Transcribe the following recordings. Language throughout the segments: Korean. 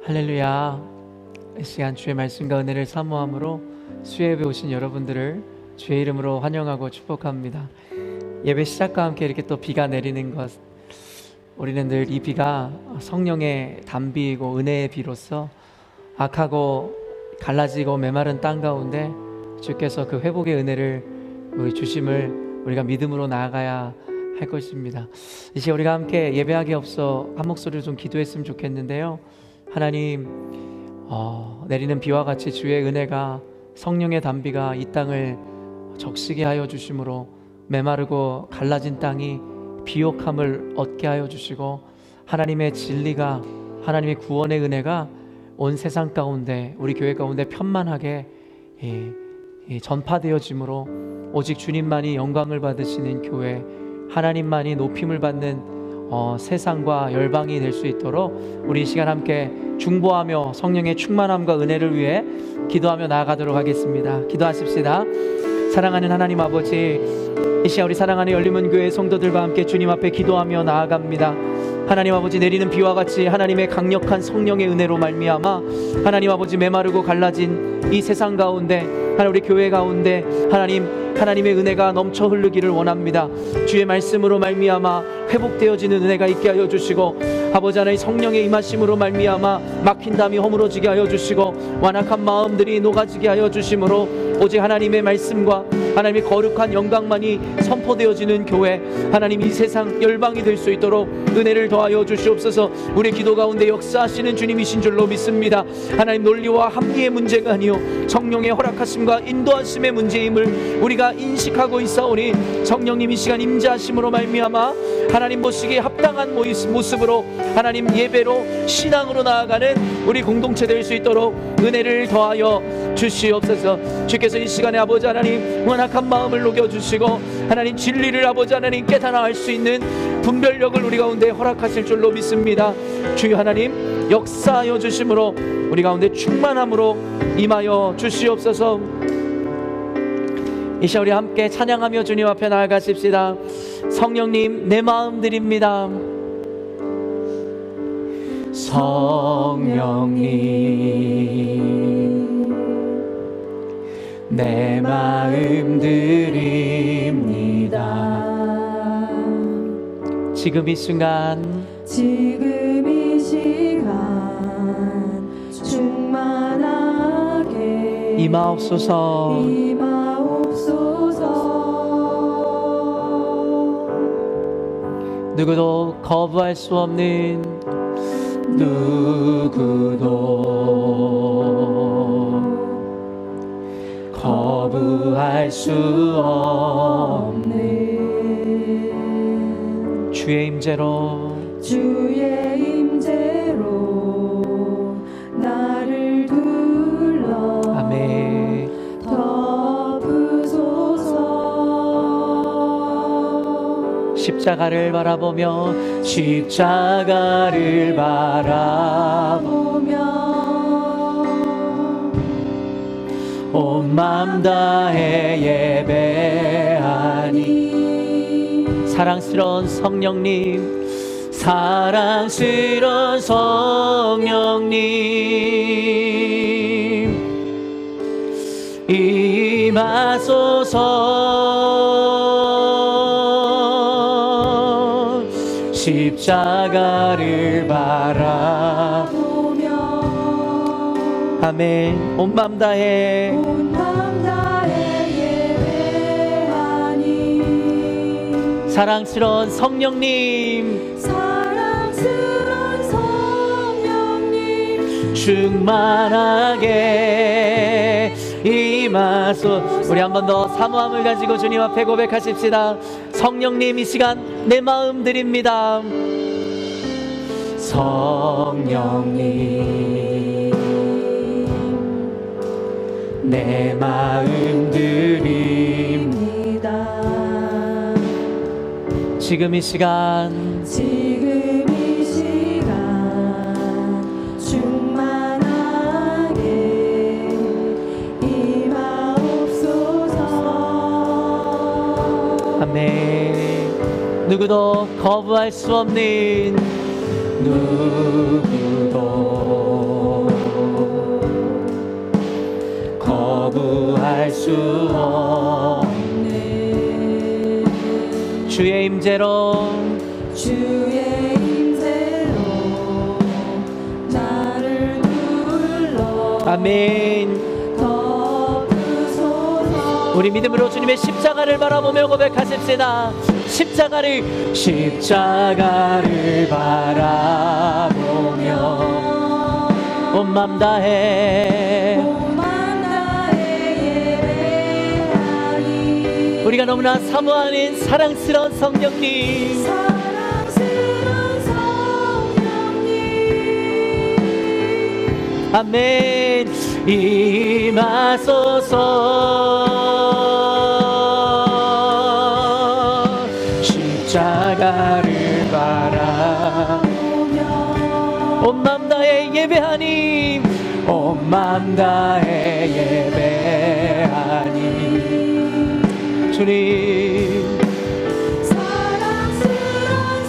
할렐루야. 이 시간 주의 말씀과 은혜를 사모함으로 수예배에 오신 여러분들을 주의 이름으로 환영하고 축복합니다. 예배 시작과 함께 이렇게 또 비가 내리는 것, 우리는 늘 이 비가 성령의 단비이고 은혜의 비로서 악하고 갈라지고 메마른 땅 가운데 주께서 그 회복의 은혜를 주심을 우리가 믿음으로 나아가야 할 것입니다. 이제 우리가 함께 예배하기 앞서 한 목소리로 좀 기도했으면 좋겠는데요. 하나님, 내리는 비와 같이 주의 은혜가, 성령의 단비가 이 땅을 적시게 하여 주심으로 메마르고 갈라진 땅이 비옥함을 얻게 하여 주시고, 하나님의 진리가, 하나님의 구원의 은혜가 온 세상 가운데, 우리 교회 가운데 편만하게 전파되어지므로 오직 주님만이 영광을 받으시는 교회, 하나님만이 높임을 받는 세상과 열방이 될 수 있도록 우리 이 시간 함께 중보하며 성령의 충만함과 은혜를 위해 기도하며 나아가도록 하겠습니다. 기도하십시다. 사랑하는 하나님 아버지, 이 시간 우리 사랑하는 열림은교회 성도들과 함께 주님 앞에 기도하며 나아갑니다. 하나님 아버지, 내리는 비와 같이 하나님의 강력한 성령의 은혜로 말미암아 하나님 아버지, 메마르고 갈라진 이 세상 가운데, 하나님 우리 교회 가운데 하나님의 은혜가 넘쳐 흐르기를 원합니다. 주의 말씀으로 말미암아 회복되어지는 은혜가 있게 하여 주시고, 아버지 하나님 성령의 임하심으로 말미암아 막힌 담이 허물어지게 하여 주시고, 완악한 마음들이 녹아지게 하여 주심으로 오직 하나님의 말씀과 하나님의 거룩한 영광만이 선포되어지는 교회, 하나님 이 세상 열방이 될 수 있도록 은혜를 더하여 주시옵소서. 우리 기도 가운데 역사하시는 주님이신 줄로 믿습니다. 하나님, 논리와 합리의 문제가 아니요 성령의 허락하심과 인도하심의 문제임을 우리가 인식하고 있사오니, 성령님 이 시간 임재하심으로 말미암아 하나님 보시기에 합당한 모습으로 하나님 예배로 신앙으로 나아가는 우리 공동체 될 수 있도록 은혜를 더하여 주시옵소서. 주께서 이 시간에 아버지 하나님 완악한 마음을 녹여주시고, 하나님 진리를 아버지 하나님 깨달아 알 수 있는 분별력을 우리 가운데 허락하실 줄로 믿습니다. 주여 하나님 역사하여 주심으로 우리 가운데 충만함으로 임하여 주시옵소서. 이 시간 우리 함께 찬양하며 주님 앞에 나아가십시다. 성령님, 내 마음 드립니다. 성령님, 내 마음 드립니다. 지금 이 순간 충만하게 임하옵소서. 누구도 거부할 수 없는, 누구도 거부할 수 없는 주의 임재로 나를 둘러 아멘. 덮으소서. 십자가를 바라보며 온 맘 다해 예배하니, 사랑스러운 성령님, 사랑스러운 성령님 임하소서. 십자가를 바라보며 아멘. 온 맘 다해 예배하니, 사랑스러운 성령님 충만하게 임하소. 우리 한 번 더 사모함을 가지고 주님 앞에 고백하십시다. 성령님, 이 시간 내 마음 드립니다. 성령님, 내 마음 드립니다. 지금 이 시간 충만하게 임하옵소서. 아멘. 누구도 거부할 수 없는, 누구도 거부할 수 없네. 주의 임재로 주의 임재로 나를 불러 아멘. 덮으소서. 우리 믿음으로 주님의 십자가를 바라보며 고백하십시다. 십자가를 바라보며 온 맘 다해 예배하니. 우리가 너무나 사모하는 사랑스러운 성령님, 사랑스러운 성령님 아멘. 임하소서. 십자가를 바라보며 온 맘 다해 예배하니, 온 맘 다해 예배하니. 주님 사랑스러운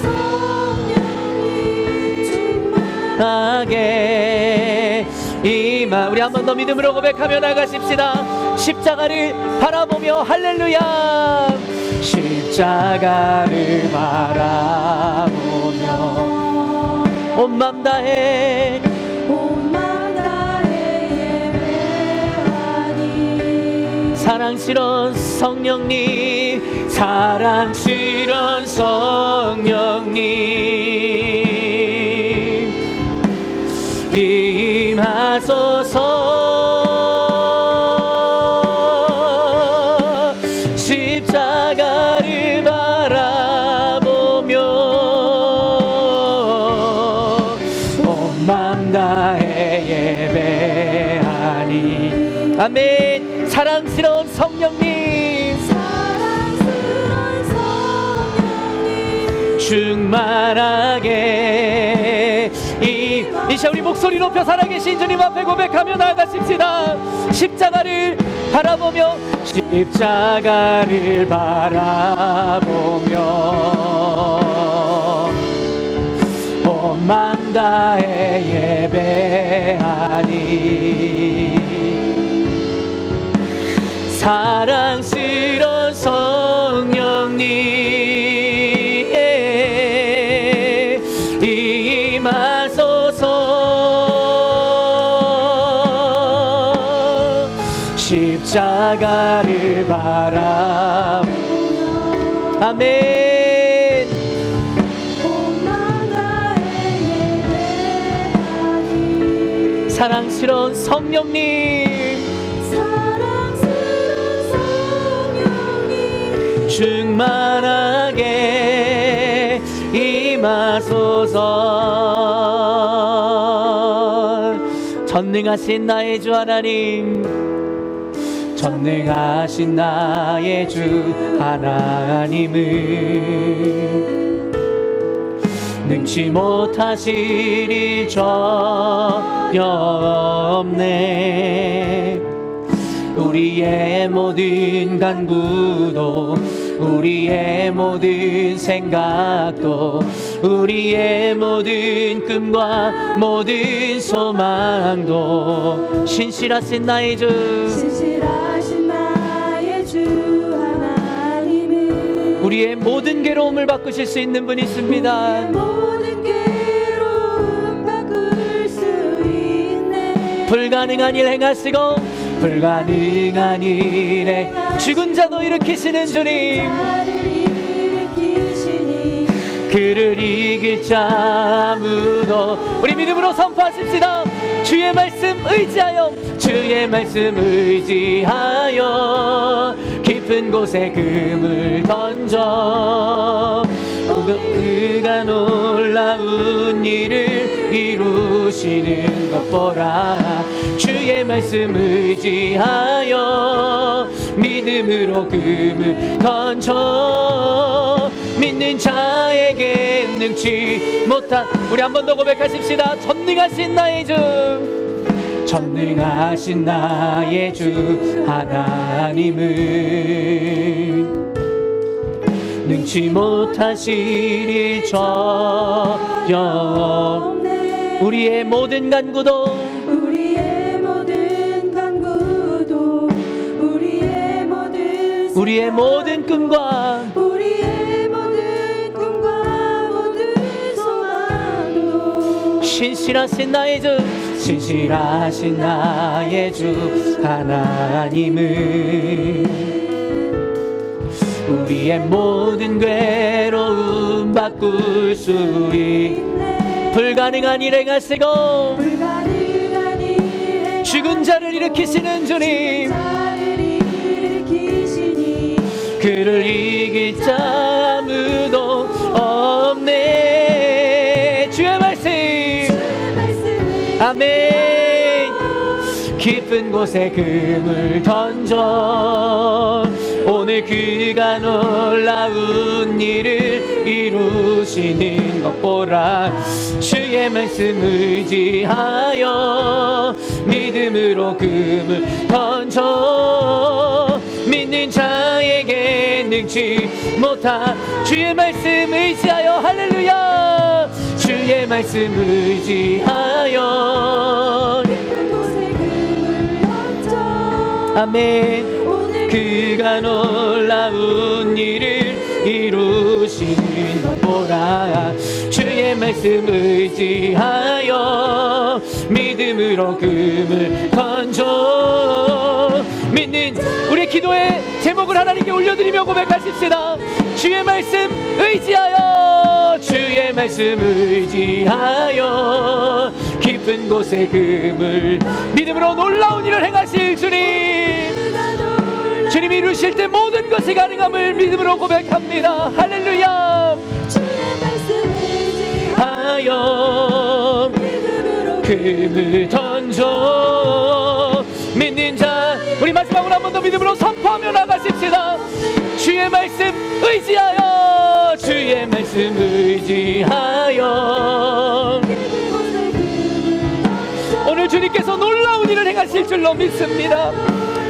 성령님 하게 임하. 우리 한 번 더 믿음으로 고백하며 나가십시다. 십자가를 바라보며 할렐루야. 십자가를 바라보며 온 맘 다해 온맘 다해 예배하니. 사랑스러운 성령님, 사랑스러운 성령님 임하소서. 십자가를 바라보며 온 맘 다해 예배하니. 아멘. 사랑스러운 성령님, 사랑스러운 성령님 충만하게 이 시간 우리 목소리 높여 살아계신 주님 앞에 고백하며 나아가십시다. 십자가를 바라보며 십자가를 바라보며 온 맘 다해 예배하니. 사랑스러운 성령님 임하소서. 십자가를 바라보며 아멘. 온맘 다해 예배하니. 사랑스러운 성령님 사랑스러운 성령님 충만하게 임하소서. 전능하신 나의 주 하나님, 전능하신 나의 주 하나님은 능치 못하실 일 전혀 없네. 우리의 모든 간구도, 우리의 모든 생각도, 우리의 모든 꿈과 모든 소망도 신실하신 나의 주, 신실하신 나의 주 하나님은 우리의 모든 괴로움을 바꾸실 수 있는 분이 있습니다. 모든 괴로움 바꿀 수 있네. 불가능한 일 행하시고 불가능한 일에 죽은 자도 일으키시는 주님, 나를 일으키시니 그를 이길 자 아무도. 우리 믿음으로 선포하십시다. 주의 말씀 의지하여, 주의 말씀 의지하여 깊은 곳에 금을 던져 그가 놀라운 일을 이루시는 것 보라. 주의 말씀 의지하여 믿음으로 금을 던져 믿는 자에게 능치 못한. 우리 한 번 더 고백하십시다. 전능하신 나의 주, 전능하신 나의 주 하나님은 능치 못하실 일 전혀 없네. 우리의 모든 간구도, 우리의 모든 간구도 우리의 모든 꿈과 우리의 모든 꿈과 모든 소망도 신실하신 나의 주, 신실하신 나의 주 하나님은 우리의 모든 괴로움 바꿀 수 있네. 불가능한 일 행하시고 불가능한 일 죽은 자를 일으키시는 주님, 자를 일으키시니 그를 이길 자 아무도 없네. 주의 말씀 아멘. 깊은 곳에 금을 던져 오늘 그가 놀라운 일을 이루시는 것 보라. 주의 말씀 의지하여 믿음으로 금을 던져 믿는 자에게 능치 못한 주의 말씀 의지하여 할렐루야. 주의 말씀 의지하여 그곳에 금을 던져 아멘. 오늘 그가 놀라운 일을 이루시는 것 보라. 주의 말씀 의지하여 믿음으로 금을 던져 믿는 우리 기도의 제목을 하나님께 올려드리며 고백하십시다. 주의 말씀 의지하여 주의 말씀 의지하여 깊은 곳에 금을 믿음으로 놀라운 일을 행하실 주님, 주님이 이루실 때 모든 것이 가능함을 믿음으로 고백합니다. 할렐루야. 주의 말씀 하여 믿음으로 금을 던져 믿는 자, 우리 마지막으로 한 번 더 믿음으로 선포하며 나가십시다. 주의 말씀 의지하여 주의 말씀 의지하여 그곳에 금을 던져 오늘 주님께서 놀라운 일을 행하실 줄로 믿습니다.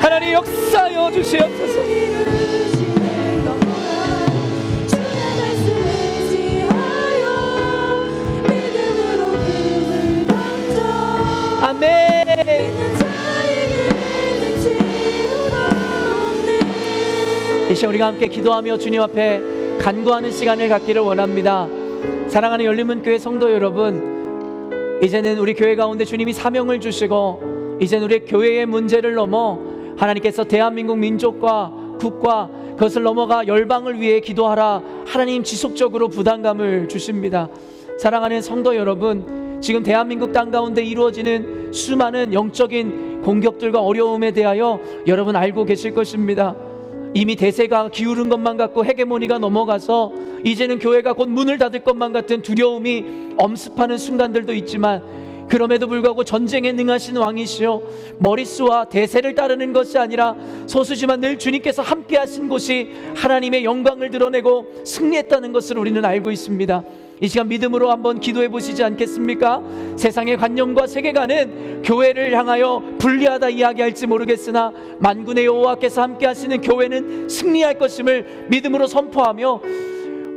하나님 역사하여 주시옵소서. 이루시는 것 보라. 주의 말씀 의지하여 믿음으로 금을 던져 아멘. 믿는 자에게 능치 없네. 이 시간 우리가 함께 기도하며 주님 앞에 간구하는 시간을 갖기를 원합니다. 사랑하는 열린문교회 성도 여러분, 이제는 우리 교회 가운데 주님이 사명을 주시고 이제는 우리 교회의 문제를 넘어 하나님께서 대한민국 민족과 국가 그것을 넘어가 열방을 위해 기도하라. 하나님 지속적으로 부담감을 주십니다. 사랑하는 성도 여러분, 지금 대한민국 땅 가운데 이루어지는 수많은 영적인 공격들과 어려움에 대하여 여러분 알고 계실 것입니다. 이미 대세가 기울은 것만 같고 헤게모니가 넘어가서 이제는 교회가 곧 문을 닫을 것만 같은 두려움이 엄습하는 순간들도 있지만, 그럼에도 불구하고 전쟁에 능하신 왕이시여 머릿수와 대세를 따르는 것이 아니라 소수지만 늘 주님께서 함께 하신 곳이 하나님의 영광을 드러내고 승리했다는 것을 우리는 알고 있습니다. 이 시간 믿음으로 한번 기도해 보시지 않겠습니까? 세상의 관념과 세계관은 교회를 향하여 불리하다 이야기할지 모르겠으나 만군의 여호와께서 함께 하시는 교회는 승리할 것임을 믿음으로 선포하며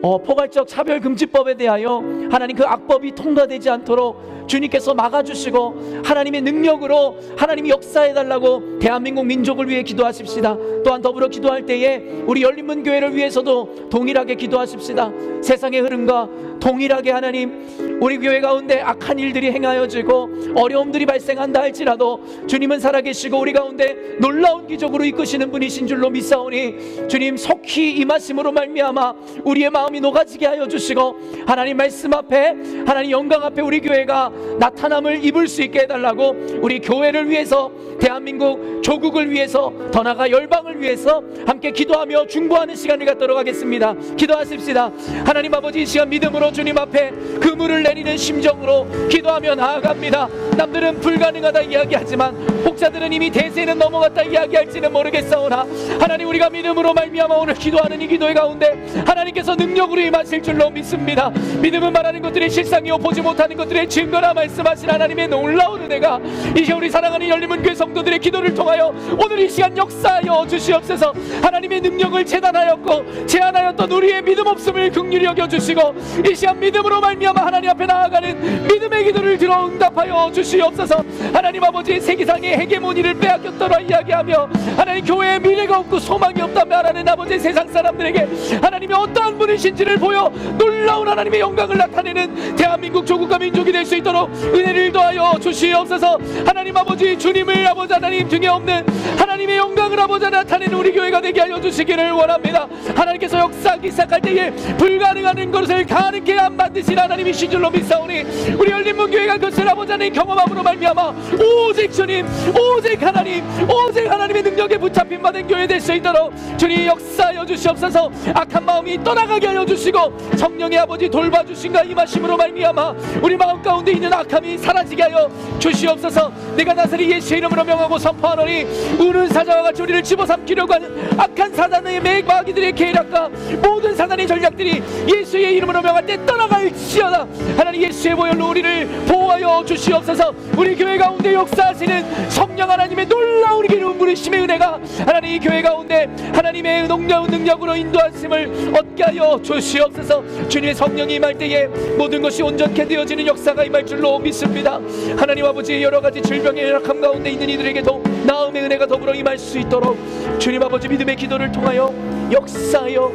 포괄적 차별금지법에 대하여 하나님 그 악법이 통과되지 않도록 주님께서 막아주시고 하나님의 능력으로 하나님이 역사해달라고 대한민국 민족을 위해 기도하십시다. 또한 더불어 기도할 때에 우리 열린문교회를 위해서도 동일하게 기도하십시다. 세상의 흐름과 동일하게 하나님, 우리 교회 가운데 악한 일들이 행하여지고 어려움들이 발생한다 할지라도 주님은 살아계시고 우리 가운데 놀라운 기적으로 이끄시는 분이신 줄로 믿사오니 주님 속히 임하심으로 말미암아 우리의 마음이 녹아지게 하여 주시고 하나님 말씀 앞에, 하나님 영광 앞에 우리 교회가 나타남을 입을 수 있게 해달라고 우리 교회를 위해서, 대한민국 조국을 위해서, 더 나아가 열방을 위해서 함께 기도하며 중보하는 시간을 갖도록 하겠습니다. 기도하십시다. 하나님 아버지, 이 시간 믿음으로 주님 앞에 그물을 내리는 심정으로 기도하며 나아갑니다. 남들은 불가능하다 이야기하지만 혹자들은 이미 대세는 넘어갔다 이야기할지는 모르겠사오나 하나님, 우리가 믿음으로 말미암아 오늘 기도하는 이 기도의 가운데 하나님께서 능력으로 임하실 줄로 믿습니다. 믿음은 말하는 것들의 실상이요 보지 못하는 것들의 증거라 말씀하신 하나님의 놀라운 은혜가 이제 우리 사랑하는 열린문교회 성도들의 기도를 통하여 오늘 이 시간 역사하여 주시옵소서. 하나님의 능력을 재단하였고 제한하였던 우리의 믿음 없음을 긍휼히 여겨주시고 이 시간 믿음으로 말미암아 하나님 앞에 나아가는 믿음의 기도를 들어 응답하여 주시옵소서. 하나님 아버지, 세계상의 헤게모니를 빼앗겼더라 이야기하며 하나님 교회에 미래가 없고 소망이 없다 말하는 아버지 세상 사람들에게 하나님이 어떠한 분이신지를 보여 놀라운 하나님의 영광을 나타내는 대한민국 조국과 민족이 될 수 있도록 은혜를 더하여 주시옵소서. 하나님 아버지, 주님을 아버지 하나님 등에 없는 하나님의 영광을 아버지 나타내는 우리 교회가 되게 하여 주시기를 원합니다. 하나님께서 역사하기 시작할 때에 불가능한 것을 가능케 안 만드신 하나님이신 줄로 믿사오니 우리 열린문교회가 그것을 아버지 하나님 경험함으로 말미암아 오직 주님, 오직 하나님의 능력에 붙잡힌 받은 교회 될 수 있도록 주님 역사하여 주시옵소서. 악한 마음이 떠나가게 하여 주시고 성령의 아버지 돌봐주신가 임하심으로 말미암아 우리 마음 가운데 있는 악함이 사라지게 하여 주시옵소서. 내가 나사리 예수의 이름으로 명하고 선포하노니 우는 사자와 같이 우리를 집어삼키려고 하는 악한 사단의 마귀들의 계략과 모든 사단의 전략들이 예수의 이름으로 명할 때 떠나갈지어다. 하나님 예수의 보혈로 우리를 보호하여 주시옵소서. 우리 교회 가운데 역사하시는 성령 하나님의 놀라운 기름 부으심의 은혜가 하나님 이 교회 가운데 하나님의 놀라운 능력으로 인도하심을 얻게 하여 주시옵소서. 주님의 성령이 임할 때에 모든 것이 온전케 되어지는 역사가 임할 줄로 믿습니다. 하나님 아버지, 여러 가지 질병의 열악함 가운데 있는 이들에게도 나음의 은혜가 더불어 임할 수 있도록 주님 아버지 믿음의 기도를 통하여 역사하여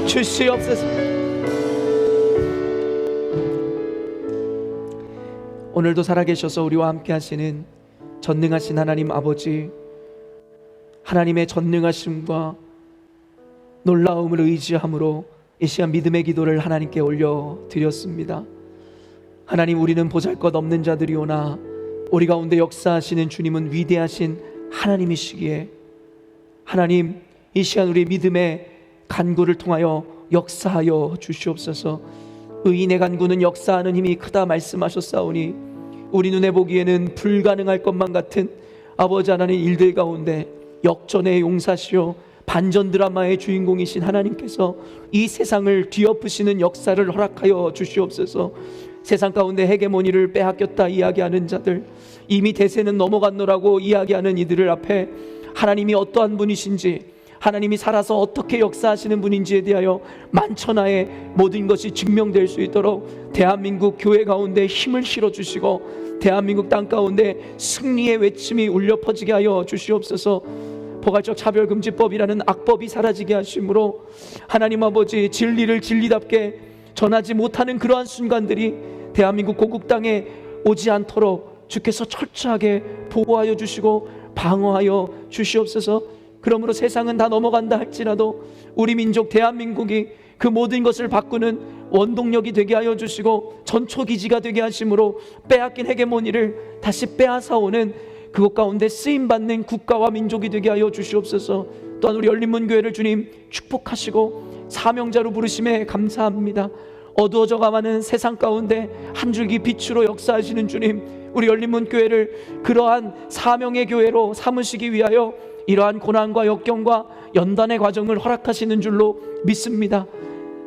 주시옵소서. 오늘도 살아계셔서 우리와 함께 하시는 전능하신 하나님 아버지, 하나님의 전능하심과 놀라움을 의지함으로 이 시간 믿음의 기도를 하나님께 올려드렸습니다. 하나님, 우리는 보잘것없는 자들이오나 우리 가운데 역사하시는 주님은 위대하신 하나님이시기에 하나님, 이 시간 우리 믿음의 간구를 통하여 역사하여 주시옵소서. 의인의 간구는 역사하는 힘이 크다 말씀하셨사오니 우리 눈에 보기에는 불가능할 것만 같은 아버지 하나님 일들 가운데 역전의 용사시요 반전 드라마의 주인공이신 하나님께서 이 세상을 뒤엎으시는 역사를 허락하여 주시옵소서. 세상 가운데 헤게모니를 빼앗겼다 이야기하는 자들, 이미 대세는 넘어갔노라고 이야기하는 이들을 앞에 하나님이 어떠한 분이신지, 하나님이 살아서 어떻게 역사하시는 분인지에 대하여 만천하에 모든 것이 증명될 수 있도록 대한민국 교회 가운데 힘을 실어주시고 대한민국 땅 가운데 승리의 외침이 울려 퍼지게 하여 주시옵소서. 포괄적 차별금지법이라는 악법이 사라지게 하심으로 하나님 아버지, 진리를 진리답게 전하지 못하는 그러한 순간들이 대한민국 고국 땅에 오지 않도록 주께서 철저하게 보호하여 주시고 방어하여 주시옵소서. 그러므로 세상은 다 넘어간다 할지라도 우리 민족 대한민국이 그 모든 것을 바꾸는 원동력이 되게 하여 주시고 전초기지가 되게 하심으로 빼앗긴 헤게모니를 다시 빼앗아오는 그것 가운데 쓰임받는 국가와 민족이 되게 하여 주시옵소서. 또한 우리 열린문교회를 주님 축복하시고 사명자로 부르심에 감사합니다. 어두워져 가는 세상 가운데 한 줄기 빛으로 역사하시는 주님, 우리 열린문교회를 그러한 사명의 교회로 삼으시기 위하여 이러한 고난과 역경과 연단의 과정을 허락하시는 줄로 믿습니다.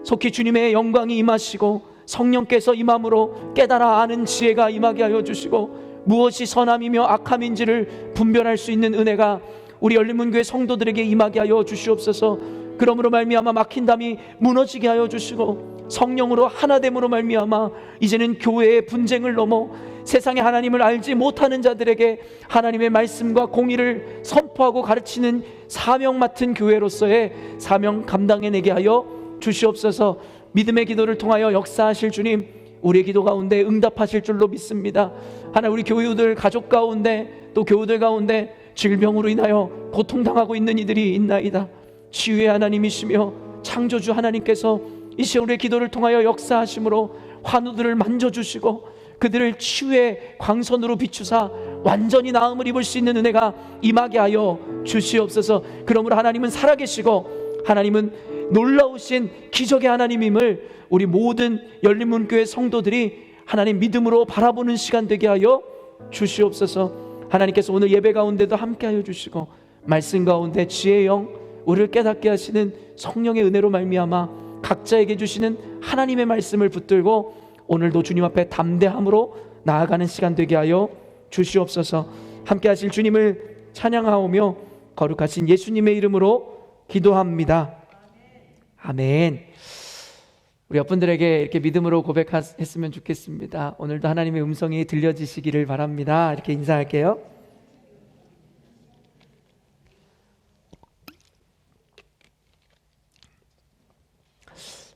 속히 주님의 영광이 임하시고 성령께서 임함으로 깨달아 아는 지혜가 임하게 하여 주시고 무엇이 선함이며 악함인지를 분별할 수 있는 은혜가 우리 열린문교회 성도들에게 임하게 하여 주시옵소서. 그러므로 말미암아 막힌 담이 무너지게 하여 주시고 성령으로 하나됨으로 말미암아 이제는 교회의 분쟁을 넘어 세상의 하나님을 알지 못하는 자들에게 하나님의 말씀과 공의를 선포하고 가르치는 사명 맡은 교회로서의 사명 감당해내게 하여 주시옵소서. 믿음의 기도를 통하여 역사하실 주님, 우리의 기도 가운데 응답하실 줄로 믿습니다. 하나님, 우리 교우들 가족 가운데 또 교우들 가운데 질병으로 인하여 고통당하고 있는 이들이 있나이다. 치유의 하나님이시며 창조주 하나님께서 이 시간 우리의 기도를 통하여 역사하심으로 환우들을 만져주시고 그들을 치유의 광선으로 비추사 완전히 나음을 입을 수 있는 은혜가 임하게 하여 주시옵소서. 그러므로 하나님은 살아계시고 하나님은 놀라우신 기적의 하나님임을 우리 모든 열린문교회 성도들이 하나님 믿음으로 바라보는 시간 되게 하여 주시옵소서. 하나님께서 오늘 예배 가운데도 함께 하여 주시고 말씀 가운데 지혜의 영, 우리를 깨닫게 하시는 성령의 은혜로 말미암아 각자에게 주시는 하나님의 말씀을 붙들고 오늘도 주님 앞에 담대함으로 나아가는 시간 되게 하여 주시옵소서. 함께 하실 주님을 찬양하오며 거룩하신 예수님의 이름으로 기도합니다. 아멘. 우리 옆분들에게 이렇게 믿음으로 고백했으면 좋겠습니다. 오늘도 하나님의 음성이 들려지시기를 바랍니다. 이렇게 인사할게요.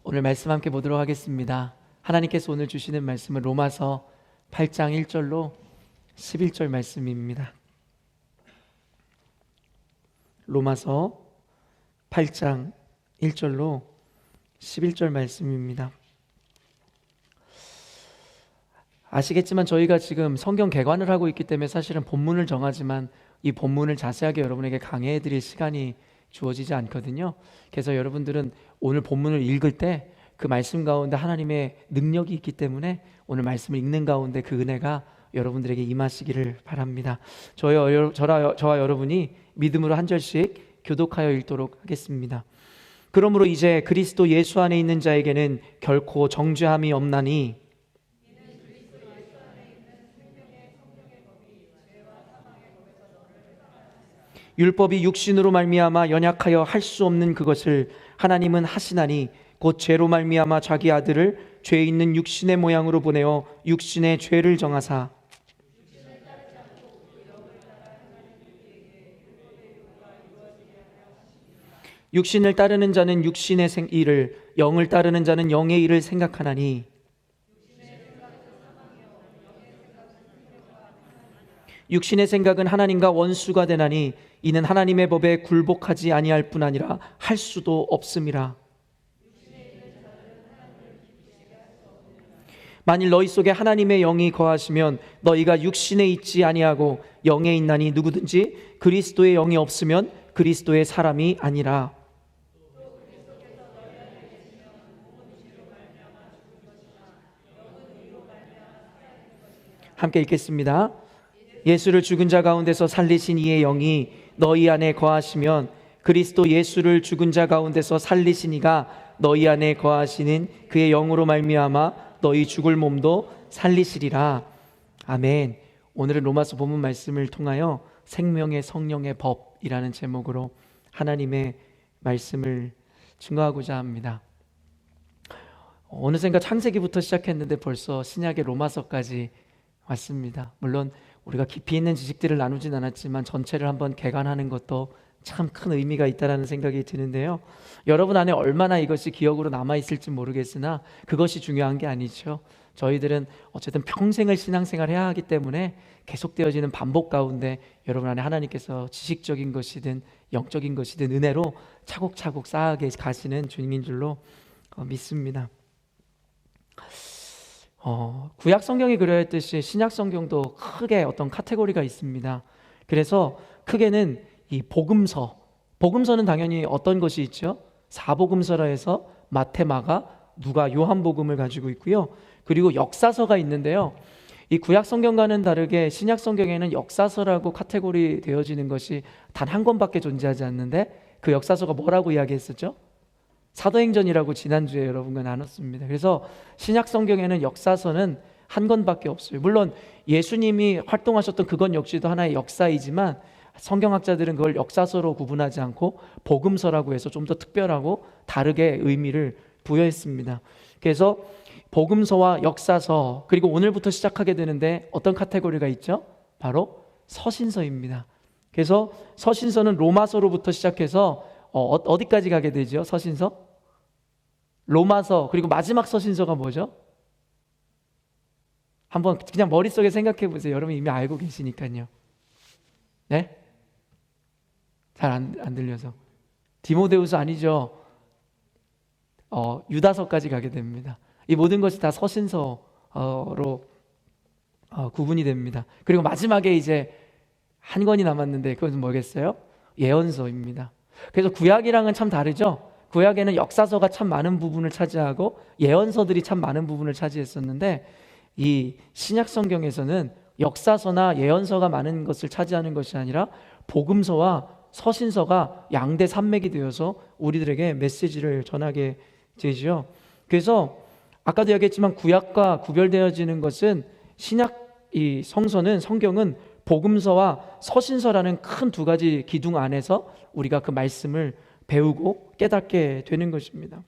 오늘 말씀 함께 보도록 하겠습니다. 하나님께서 오늘 주시는 말씀은 로마서 8장 1절로 11절 말씀입니다. 로마서 8장 1절로 11절 말씀입니다. 아시겠지만 저희가 지금 성경 개관을 하고 있기 때문에 사실은 본문을 정하지만 이 본문을 자세하게 여러분에게 강해해 드릴 시간이 주어지지 않거든요. 그래서 여러분들은 오늘 본문을 읽을 때 그 말씀 가운데 하나님의 능력이 있기 때문에 오늘 말씀을 읽는 가운데 그 은혜가 여러분들에게 임하시기를 바랍니다. 저와 여러분이 믿음으로 한 절씩 교독하여 읽도록 하겠습니다. 그러므로 이제 그리스도 예수 안에 있는 자에게는 결코 정죄함이 없나니 율법이 육신으로 말미암아 연약하여 할 수 없는 그것을 하나님은 하시나니 곧 죄로 말미암아 자기 아들을 죄 있는 육신의 모양으로 보내어 육신의 죄를 정하사 육신을 따르는 자는 육신의 일을, 영을 따르는 자는 영의 일을 생각하나니 육신의 생각은 하나님과 원수가 되나니 이는 하나님의 법에 굴복하지 아니할 뿐 아니라 할 수도 없음이라. 만일 너희 속에 하나님의 영이 거하시면 너희가 육신에 있지 아니하고 영에 있나니 누구든지 그리스도의 영이 없으면 그리스도의 사람이 아니라. 함께 읽겠습니다. 예수를 죽은 자 가운데서 살리신 이의 영이 너희 안에 거하시면 그리스도 예수를 죽은 자 가운데서 살리신 이가 너희 안에 거하시는 그의 영으로 말미암아 너희 죽을 몸도 살리시리라. 아멘. 오늘은 로마서 본문 말씀을 통하여 생명의 성령의 법이라는 제목으로 하나님의 말씀을 증거하고자 합니다. 어느샌가 창세기부터 시작했는데 벌써 신약의 로마서까지 왔습니다. 물론 우리가 깊이 있는 지식들을 나누진 않았지만 전체를 한번 개관하는 것도 참 큰 의미가 있다는 생각이 드는데요. 여러분 안에 얼마나 이것이 기억으로 남아있을지 모르겠으나 그것이 중요한 게 아니죠. 저희들은 어쨌든 평생을 신앙생활 해야 하기 때문에 계속되어지는 반복 가운데 여러분 안에 하나님께서 지식적인 것이든 영적인 것이든 은혜로 차곡차곡 쌓아게 가시는 주님인 줄로 믿습니다. 구약 성경이 그려했듯이 신약 성경도 크게 어떤 카테고리가 있습니다. 그래서 크게는 이 복음서는 당연히 어떤 것이 있죠? 사복음서라 해서 마태, 마가, 누가, 요한복음을 가지고 있고요. 그리고 역사서가 있는데요. 이 구약 성경과는 다르게 신약 성경에는 역사서라고 카테고리 되어지는 것이 단 한 권밖에 존재하지 않는데 그 역사서가 뭐라고 이야기했었죠? 사도행전이라고 지난주에 여러분과 나눴습니다. 그래서 신약 성경에는 역사서는 한 권밖에 없어요. 물론 예수님이 활동하셨던 그건 역시도 하나의 역사이지만 성경학자들은 그걸 역사서로 구분하지 않고 복음서라고 해서 좀 더 특별하고 다르게 의미를 부여했습니다. 그래서 복음서와 역사서, 그리고 오늘부터 시작하게 되는데 어떤 카테고리가 있죠? 바로 서신서입니다. 그래서 서신서는 로마서로부터 시작해서 어디까지 가게 되죠? 서신서? 로마서, 그리고 마지막 서신서가 뭐죠? 한번 그냥 머릿속에 생각해 보세요. 여러분 이미 알고 계시니까요. 네? 잘 안 들려서. 디모데후서 아니죠? 유다서까지 가게 됩니다. 이 모든 것이 다 서신서로 구분이 됩니다. 그리고 마지막에 이제 한 권이 남았는데 그것은 뭐겠어요? 예언서입니다. 그래서 구약이랑은 참 다르죠? 구약에는 역사서가 참 많은 부분을 차지하고 예언서들이 참 많은 부분을 차지했었는데 이 신약 성경에서는 역사서나 예언서가 많은 것을 차지하는 것이 아니라 복음서와 서신서가 양대 산맥이 되어서 우리들에게 메시지를 전하게 되죠. 그래서 아까도 얘기했지만 구약과 구별되어지는 것은 신약 이 성경은 복음서와 서신서라는 큰 두 가지 기둥 안에서 우리가 그 말씀을 배우고 깨닫게 되는 것입니다.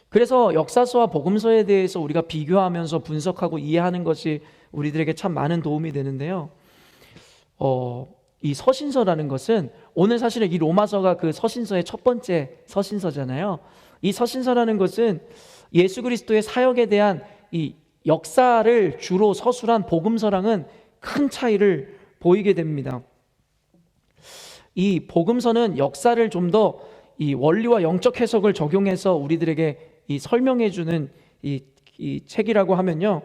그래서 역사서와 복음서에 대해서 우리가 비교하면서 분석하고 이해하는 것이 우리들에게 참 많은 도움이 되는데요. 이 서신서라는 것은 오늘 사실은 이 로마서가 그 서신서의 첫 번째 서신서잖아요. 이 서신서라는 것은 예수 그리스도의 사역에 대한 이 역사를 주로 서술한 복음서랑은 큰 차이를 보이게 됩니다. 이 복음서는 역사를 좀 더 이 원리와 영적 해석을 적용해서 우리들에게 이 설명해 주는 이 책이라고 하면요.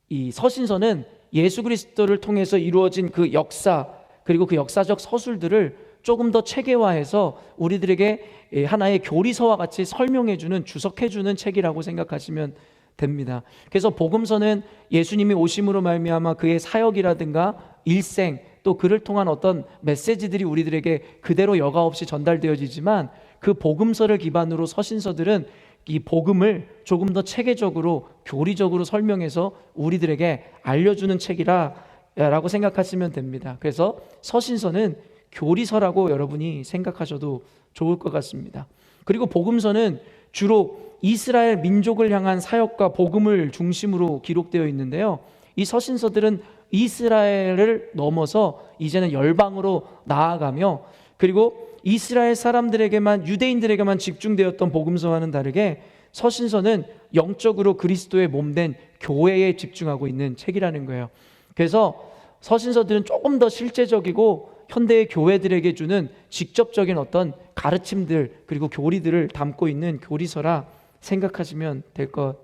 이 서신서는 예수 그리스도를 통해서 이루어진 그 역사, 그리고 그 역사적 서술들을 조금 더 체계화해서 우리들에게 하나의 교리서와 같이 설명해 주는, 주석해 주는 책이라고 생각하시면 됩니다. 그래서 복음서는 예수님이 오심으로 말미암아 그의 사역이라든가 일생, 또 그를 통한 어떤 메시지들이 우리들에게 그대로 여과 없이 전달되어지지만, 그 복음서를 기반으로 서신서들은 이 복음을 조금 더 체계적으로 교리적으로 설명해서 우리들에게 알려주는 책이라고 생각하시면 됩니다. 그래서 서신서는 교리서라고 여러분이 생각하셔도 좋을 것 같습니다. 그리고 복음서는 주로 이스라엘 민족을 향한 사역과 복음을 중심으로 기록되어 있는데요. 이 서신서들은 이스라엘을 넘어서 이제는 열방으로 나아가며, 그리고 이스라엘 사람들에게만, 유대인들에게만 집중되었던 복음서와는 다르게 서신서는 영적으로 그리스도의 몸된 교회에 집중하고 있는 책이라는 거예요. 그래서 서신서들은 조금 더 실제적이고 현대의 교회들에게 주는 직접적인 어떤 가르침들, 그리고 교리들을 담고 있는 교리서라 생각하시면 될 것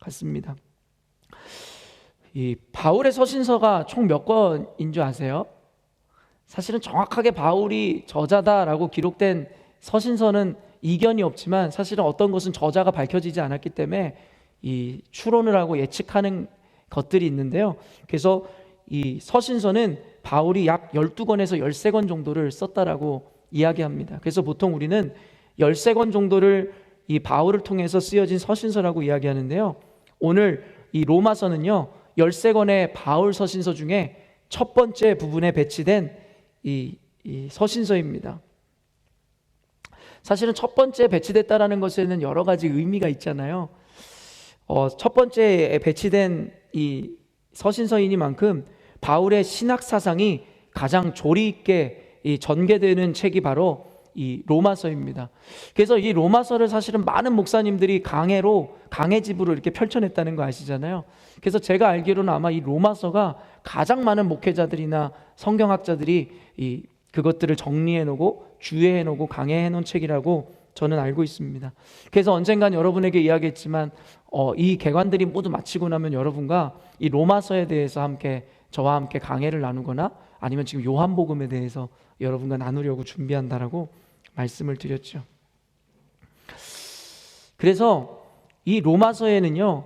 같습니다. 이 바울의 서신서가 총 몇 권인 줄 아세요? 사실은 정확하게 바울이 저자다라고 기록된 서신서는 이견이 없지만, 사실은 어떤 것은 저자가 밝혀지지 않았기 때문에 이 추론을 하고 예측하는 것들이 있는데요. 그래서 이 서신서는 바울이 약 12권에서 13권 정도를 썼다라고 이야기합니다. 그래서 보통 우리는 13권 정도를 이 바울을 통해서 쓰여진 서신서라고 이야기하는데요. 오늘 이 로마서는요, 13권의 바울 서신서 중에 첫 번째 부분에 배치된 이 서신서입니다. 사실은 첫 번째 배치됐다라는 것에는 여러 가지 의미가 있잖아요. 첫 번째에 배치된 이 서신서이니만큼 바울의 신학 사상이 가장 조리 있게 전개되는 책이 바로 이 로마서입니다. 그래서 이 로마서를 사실은 많은 목사님들이 강해집으로 이렇게 펼쳐냈다는 거 아시잖아요. 그래서 제가 알기로는 아마 이 로마서가 가장 많은 목회자들이나 성경학자들이 그것들을 정리해 놓고 주의해 놓고 강해해 놓은 책이라고 저는 알고 있습니다. 그래서 언젠간 여러분에게 이야기했지만 이 개관들이 모두 마치고 나면 여러분과 이 로마서에 대해서 저와 함께 강해를 나누거나 아니면 지금 요한복음에 대해서 여러분과 나누려고 준비한다라고 말씀을 드렸죠. 그래서 이 로마서에는요,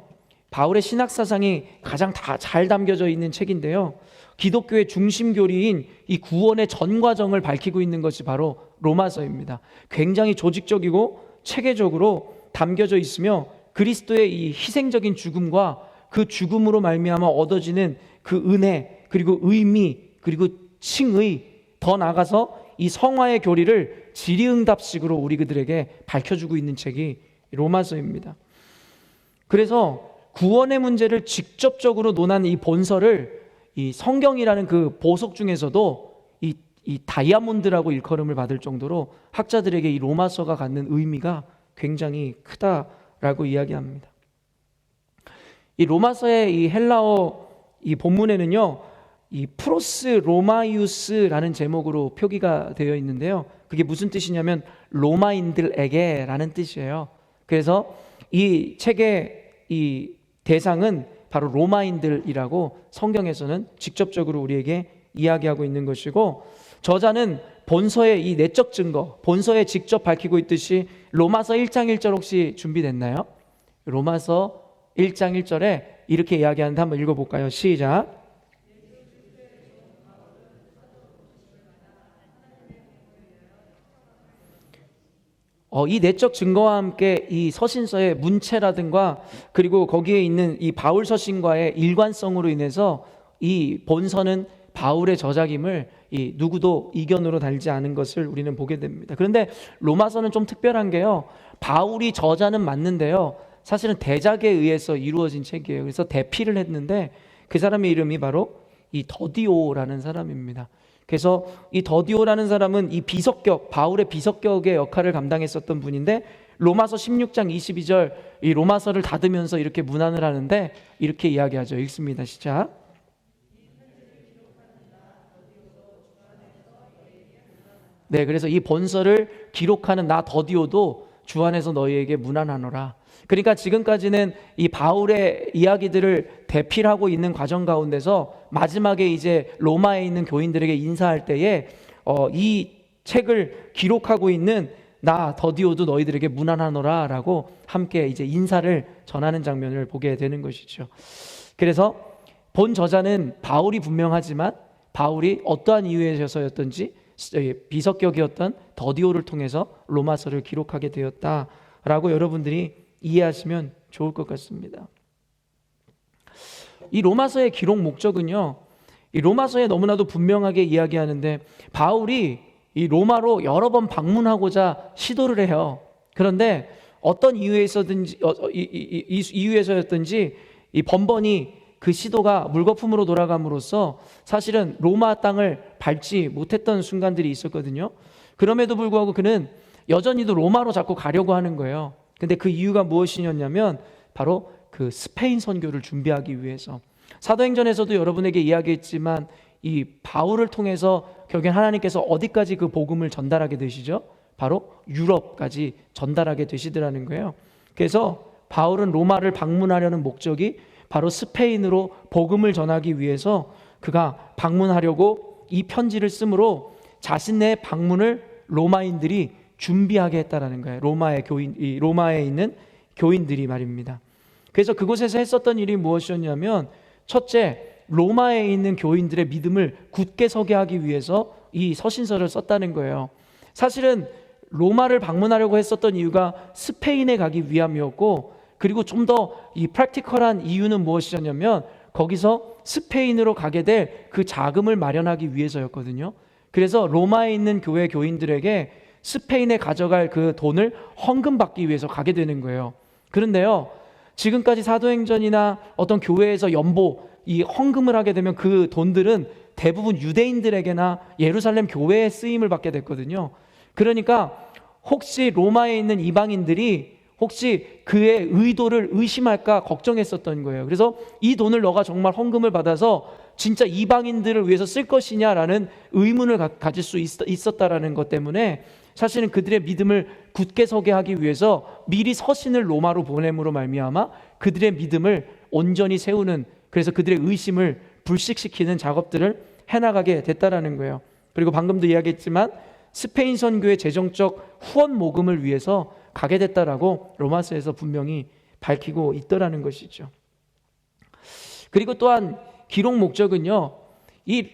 바울의 신학 사상이 가장 다 잘 담겨져 있는 책인데요. 기독교의 중심 교리인 이 구원의 전 과정을 밝히고 있는 것이 바로 로마서입니다. 굉장히 조직적이고 체계적으로 담겨져 있으며, 그리스도의 이 희생적인 죽음과 그 죽음으로 말미암아 얻어지는 그 은혜, 그리고 의미, 그리고 칭의, 더 나아가서 이 성화의 교리를 질의응답식으로 우리 그들에게 밝혀주고 있는 책이 로마서입니다. 그래서 구원의 문제를 직접적으로 논한 이 본서를 이 성경이라는 그 보석 중에서도 이 다이아몬드라고 일컬음을 받을 정도로 학자들에게 이 로마서가 갖는 의미가 굉장히 크다라고 이야기합니다. 이 로마서의 이 헬라어 이 본문에는요, 이 프로스 로마이우스라는 제목으로 표기가 되어 있는데요. 그게 무슨 뜻이냐면 로마인들에게라는 뜻이에요. 그래서 이 책의 이 대상은 바로 로마인들이라고 성경에서는 직접적으로 우리에게 이야기하고 있는 것이고, 저자는 본서의 이 내적 증거, 본서에 직접 밝히고 있듯이 로마서 1장 1절 혹시 준비됐나요? 로마서 1장 1절에 이렇게 이야기하는데 한번 읽어볼까요? 시작. 이 내적 증거와 함께 이 서신서의 문체라든가 그리고 거기에 있는 이 바울 서신과의 일관성으로 인해서 이 본서는 바울의 저작임을 이 누구도 이견으로 달지 않은 것을 우리는 보게 됩니다. 그런데 로마서는 좀 특별한 게요, 바울이 저자는 맞는데요, 사실은 대작에 의해서 이루어진 책이에요. 그래서 대피를 했는데 그 사람의 이름이 바로 이 더디오라는 사람입니다. 그래서 이 더디오라는 사람은 이 비석격, 바울의 비석격의 역할을 감당했었던 분인데, 로마서 16장 22절 이 로마서를 닫으면서 이렇게 문안을 하는데 이렇게 이야기하죠. 읽습니다. 시작. 네, 그래서 이 본서를 기록하는 나 더디오도 주 안에서 너희에게 문안하노라. 그러니까 지금까지는 이 바울의 이야기들을 대필하고 있는 과정 가운데서 마지막에 이제 로마에 있는 교인들에게 인사할 때에 이 책을 기록하고 있는 나 더디오도 너희들에게 문안하노라 라고 함께 이제 인사를 전하는 장면을 보게 되는 것이죠. 그래서 본 저자는 바울이 분명하지만 바울이 어떠한 이유에서였던지 비석격이었던 더디오를 통해서 로마서를 기록하게 되었다라고 여러분들이 이해하시면 좋을 것 같습니다. 이 로마서의 기록 목적은요, 이 로마서에 너무나도 분명하게 이야기하는데, 바울이 이 로마로 여러 번 방문하고자 시도를 해요. 그런데 어떤 이유에서였든지 이 번번이 그 시도가 물거품으로 돌아감으로써 사실은 로마 땅을 밟지 못했던 순간들이 있었거든요. 그럼에도 불구하고 그는 여전히도 로마로 자꾸 가려고 하는 거예요. 근데 그 이유가 무엇이었냐면 바로 그 스페인 선교를 준비하기 위해서. 사도행전에서도 여러분에게 이야기했지만 이 바울을 통해서 결국엔 하나님께서 어디까지 그 복음을 전달하게 되시죠? 바로 유럽까지 전달하게 되시더라는 거예요. 그래서 바울은 로마를 방문하려는 목적이 바로 스페인으로 복음을 전하기 위해서 그가 방문하려고 이 편지를 쓰므로 자신의 방문을 로마인들이 준비하게 했다라는 거예요. 로마에 있는 교인들이 말입니다. 그래서 그곳에서 했었던 일이 무엇이었냐면, 첫째, 로마에 있는 교인들의 믿음을 굳게 서게 하기 위해서 이 서신서를 썼다는 거예요. 사실은 로마를 방문하려고 했었던 이유가 스페인에 가기 위함이었고, 그리고 좀 더 이 프랙티컬한 이유는 무엇이었냐면 거기서 스페인으로 가게 될 그 자금을 마련하기 위해서였거든요. 그래서 로마에 있는 교회 교인들에게 스페인에 가져갈 그 돈을 헌금받기 위해서 가게 되는 거예요. 그런데요, 지금까지 사도행전이나 어떤 교회에서 이 헌금을 하게 되면 그 돈들은 대부분 유대인들에게나 예루살렘 교회에 쓰임을 받게 됐거든요. 그러니까 혹시 로마에 있는 이방인들이 혹시 그의 의도를 의심할까 걱정했었던 거예요. 그래서 이 돈을 너가 정말 헌금을 받아서 진짜 이방인들을 위해서 쓸 것이냐라는 의문을 가질 수 있었다라는 것 때문에 사실은 그들의 믿음을 굳게 서게 하기 위해서 미리 서신을 로마로 보냄으로 말미암아 그들의 믿음을 온전히 세우는, 그래서 그들의 의심을 불식시키는 작업들을 해나가게 됐다라는 거예요. 그리고 방금도 이야기했지만 스페인 선교의 재정적 후원 모금을 위해서 가게 됐다라고 로마서에서 분명히 밝히고 있더라는 것이죠. 그리고 또한 기록 목적은요, 이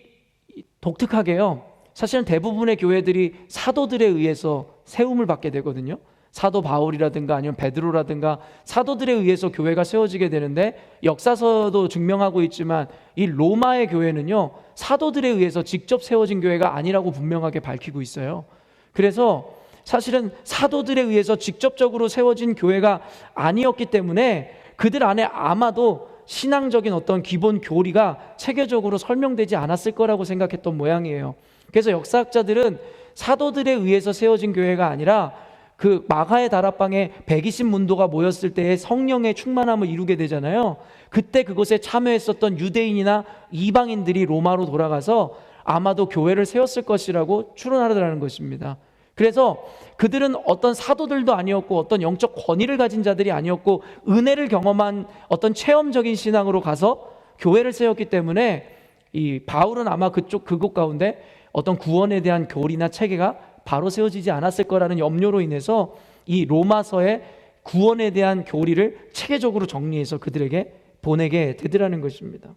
독특하게요, 사실은 대부분의 교회들이 사도들에 의해서 세움을 받게 되거든요. 사도 바울이라든가 아니면 베드로라든가 사도들에 의해서 교회가 세워지게 되는데, 역사서도 증명하고 있지만 이 로마의 교회는요, 사도들에 의해서 직접 세워진 교회가 아니라고 분명하게 밝히고 있어요. 그래서 사실은 사도들에 의해서 직접적으로 세워진 교회가 아니었기 때문에 그들 안에 아마도 신앙적인 어떤 기본 교리가 체계적으로 설명되지 않았을 거라고 생각했던 모양이에요. 그래서 역사학자들은 사도들에 의해서 세워진 교회가 아니라 그 마가의 다락방에 120문도가 모였을 때의 성령의 충만함을 이루게 되잖아요. 그때 그것에 참여했었던 유대인이나 이방인들이 로마로 돌아가서 아마도 교회를 세웠을 것이라고 추론하더라는 것입니다. 그래서 그들은 어떤 사도들도 아니었고 어떤 영적 권위를 가진 자들이 아니었고 은혜를 경험한 어떤 체험적인 신앙으로 가서 교회를 세웠기 때문에 이 바울은 아마 그곳 가운데 어떤 구원에 대한 교리나 체계가 바로 세워지지 않았을 거라는 염려로 인해서 이 로마서의 구원에 대한 교리를 체계적으로 정리해서 그들에게 보내게 되더라는 것입니다.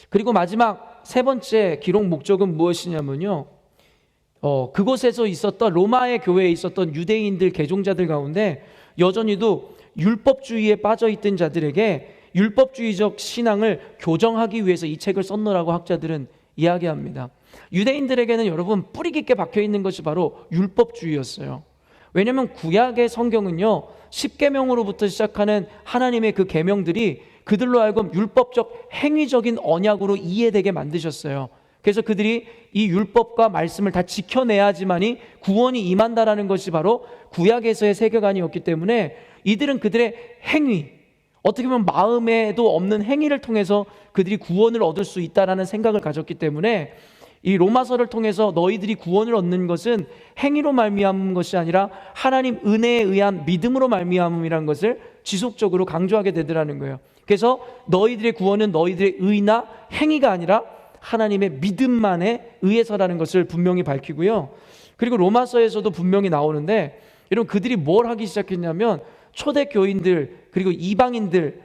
그리고 마지막 세 번째 기록 목적은 무엇이냐면요, 그곳에서 있었던 로마의 교회에 있었던 유대인들 개종자들 가운데 여전히도 율법주의에 빠져있던 자들에게 율법주의적 신앙을 교정하기 위해서 이 책을 썼노라고 학자들은 이야기합니다. 유대인들에게는 여러분 뿌리 깊게 박혀 있는 것이 바로 율법주의였어요. 왜냐하면 구약의 성경은요 10계명으로부터 시작하는 하나님의 그 계명들이 그들로 하여금 율법적 행위적인 언약으로 이해되게 만드셨어요. 그래서 그들이 이 율법과 말씀을 다 지켜내야지만이 구원이 임한다라는 것이 바로 구약에서의 세계관이었기 때문에 이들은 그들의 행위, 어떻게 보면 마음에도 없는 행위를 통해서 그들이 구원을 얻을 수 있다라는 생각을 가졌기 때문에 이 로마서를 통해서 너희들이 구원을 얻는 것은 행위로 말미암은 것이 아니라 하나님 은혜에 의한 믿음으로 말미암음이라는 것을 지속적으로 강조하게 되더라는 거예요. 그래서 너희들의 구원은 너희들의 의나 행위가 아니라 하나님의 믿음만에 의해서라는 것을 분명히 밝히고요. 그리고 로마서에서도 분명히 나오는데 여러분 그들이 뭘 하기 시작했냐면 초대 교인들 그리고 이방인들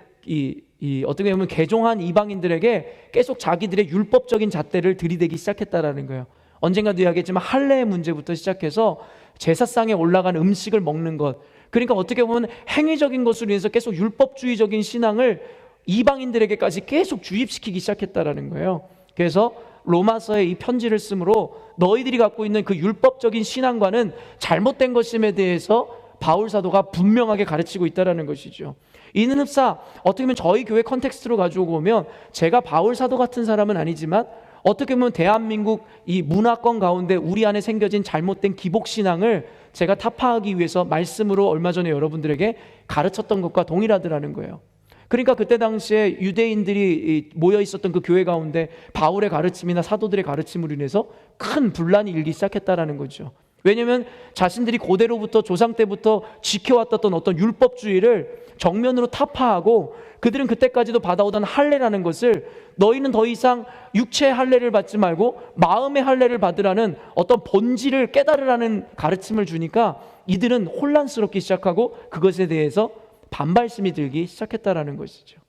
어떻게 보면 개종한 이방인들에게 계속 자기들의 율법적인 잣대를 들이대기 시작했다라는 거예요. 언젠가도 이야기했지만 할례의 문제부터 시작해서 제사상에 올라간 음식을 먹는 것, 그러니까 어떻게 보면 행위적인 것으로 인해서 계속 율법주의적인 신앙을 이방인들에게까지 계속 주입시키기 시작했다라는 거예요. 그래서 로마서에 이 편지를 쓰므로 너희들이 갖고 있는 그 율법적인 신앙과는 잘못된 것임에 대해서 바울 사도가 분명하게 가르치고 있다는 것이죠. 이는 흡사 어떻게 보면 저희 교회 컨텍스트로 가지고 오면 제가 바울 사도 같은 사람은 아니지만 어떻게 보면 대한민국 이 문화권 가운데 우리 안에 생겨진 잘못된 기복신앙을 제가 타파하기 위해서 말씀으로 얼마 전에 여러분들에게 가르쳤던 것과 동일하더라는 거예요. 그러니까 그때 당시에 유대인들이 모여 있었던 그 교회 가운데 바울의 가르침이나 사도들의 가르침으로 인해서 큰 분란이 일기 시작했다라는 거죠. 왜냐하면 자신들이 고대로부터 조상 때부터 지켜왔던 어떤 율법주의를 정면으로 타파하고 그들은 그때까지도 받아오던 할례라는 것을 너희는 더 이상 육체의 할례를 받지 말고 마음의 할례를 받으라는 어떤 본질을 깨달으라는 가르침을 주니까 이들은 혼란스럽기 시작하고 그것에 대해서 반발심이 들기 시작했다라는 것이죠.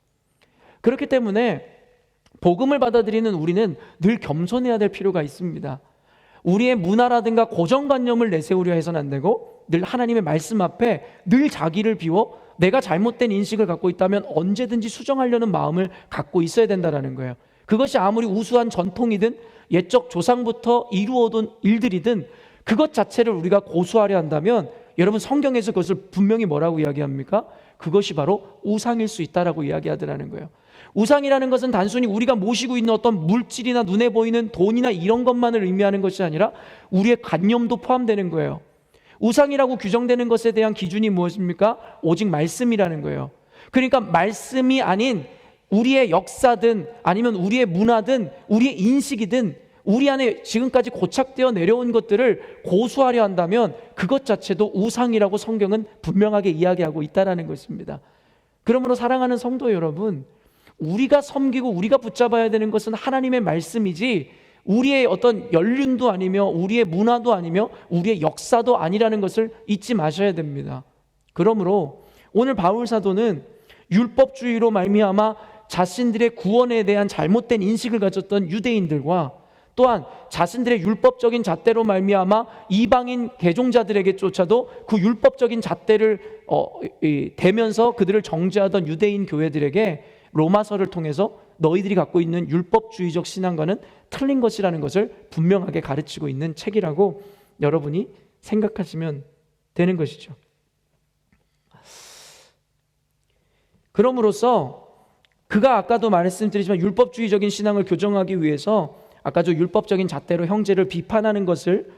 그렇기 때문에 복음을 받아들이는 우리는 늘 겸손해야 될 필요가 있습니다. 우리의 문화라든가 고정관념을 내세우려 해서는 안 되고 늘 하나님의 말씀 앞에 늘 자기를 비워 내가 잘못된 인식을 갖고 있다면 언제든지 수정하려는 마음을 갖고 있어야 된다는 거예요. 그것이 아무리 우수한 전통이든 옛적 조상부터 이루어둔 일들이든 그것 자체를 우리가 고수하려 한다면 여러분 성경에서 그것을 분명히 뭐라고 이야기합니까? 그것이 바로 우상일 수 있다라고 이야기하더라는 거예요. 우상이라는 것은 단순히 우리가 모시고 있는 어떤 물질이나 눈에 보이는 돈이나 이런 것만을 의미하는 것이 아니라 우리의 관념도 포함되는 거예요. 우상이라고 규정되는 것에 대한 기준이 무엇입니까? 오직 말씀이라는 거예요. 그러니까 말씀이 아닌 우리의 역사든 아니면 우리의 문화든 우리의 인식이든 우리 안에 지금까지 고착되어 내려온 것들을 고수하려 한다면 그것 자체도 우상이라고 성경은 분명하게 이야기하고 있다는 것입니다. 그러므로 사랑하는 성도 여러분, 우리가 섬기고 우리가 붙잡아야 되는 것은 하나님의 말씀이지 우리의 어떤 연륜도 아니며 우리의 문화도 아니며 우리의 역사도 아니라는 것을 잊지 마셔야 됩니다. 그러므로 오늘 바울 사도는 율법주의로 말미암아 자신들의 구원에 대한 잘못된 인식을 가졌던 유대인들과 또한 자신들의 율법적인 잣대로 말미암아 이방인 개종자들에게조차도 그 율법적인 잣대를 대면서 그들을 정죄하던 유대인 교회들에게 로마서를 통해서 너희들이 갖고 있는 율법주의적 신앙과는 틀린 것이라는 것을 분명하게 가르치고 있는 책이라고 여러분이 생각하시면 되는 것이죠. 그럼으로써 그가 아까도 말씀드리지만 율법주의적인 신앙을 교정하기 위해서 아까도 율법적인 잣대로 형제를 비판하는 것을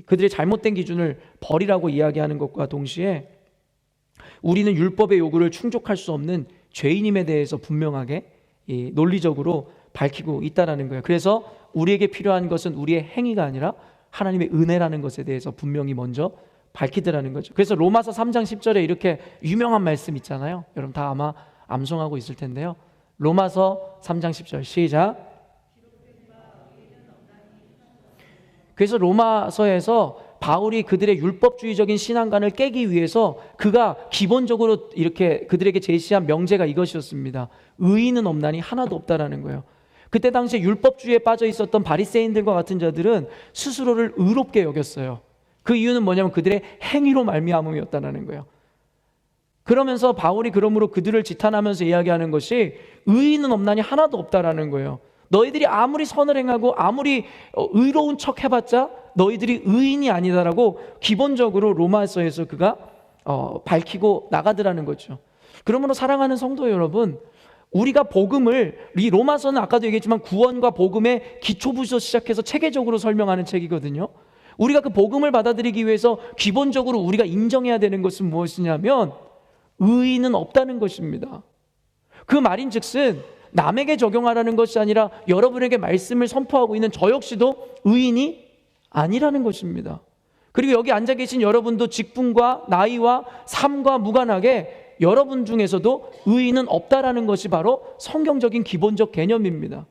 그들의 잘못된 기준을 버리라고 이야기하는 것과 동시에 우리는 율법의 요구를 충족할 수 없는 죄인임에 대해서 분명하게 논리적으로 밝히고 있다는 거예요. 그래서 우리에게 필요한 것은 우리의 행위가 아니라 하나님의 은혜라는 것에 대해서 분명히 먼저 밝히더라는 거죠. 그래서 로마서 3장 10절에 이렇게 유명한 말씀 있잖아요. 여러분 다 아마 암송하고 있을 텐데요. 로마서 3장 10절 시작. 그래서 로마서에서 바울이 그들의 율법주의적인 신앙관을 깨기 위해서 그가 기본적으로 이렇게 그들에게 제시한 명제가 이것이었습니다. 의인은 없나니 하나도 없다라는 거예요. 그때 당시에 율법주의에 빠져 있었던 바리새인들과 같은 자들은 스스로를 의롭게 여겼어요. 그 이유는 뭐냐면 그들의 행위로 말미암음이었다는 거예요. 그러면서 바울이 그러므로 그들을 지탄하면서 이야기하는 것이 의인은 없나니 하나도 없다라는 거예요. 너희들이 아무리 선을 행하고 아무리 의로운 척 해봤자 너희들이 의인이 아니다라고 기본적으로 로마서에서 그가 밝히고 나가더라는 거죠. 그러므로 사랑하는 성도 여러분, 우리가 복음을, 이 로마서는 아까도 얘기했지만 구원과 복음의 기초부터 시작해서 체계적으로 설명하는 책이거든요. 우리가 그 복음을 받아들이기 위해서 기본적으로 우리가 인정해야 되는 것은 무엇이냐면 의인은 없다는 것입니다. 그 말인즉슨 남에게 적용하라는 것이 아니라 여러분에게 말씀을 선포하고 있는 저 역시도 의인이 아니라는 것입니다. 그리고 여기 앉아 계신 여러분도 직분과 나이와 삶과 무관하게 여러분 중에서도 의인은 없다라는 것이 바로 성경적인 기본적 개념입니다.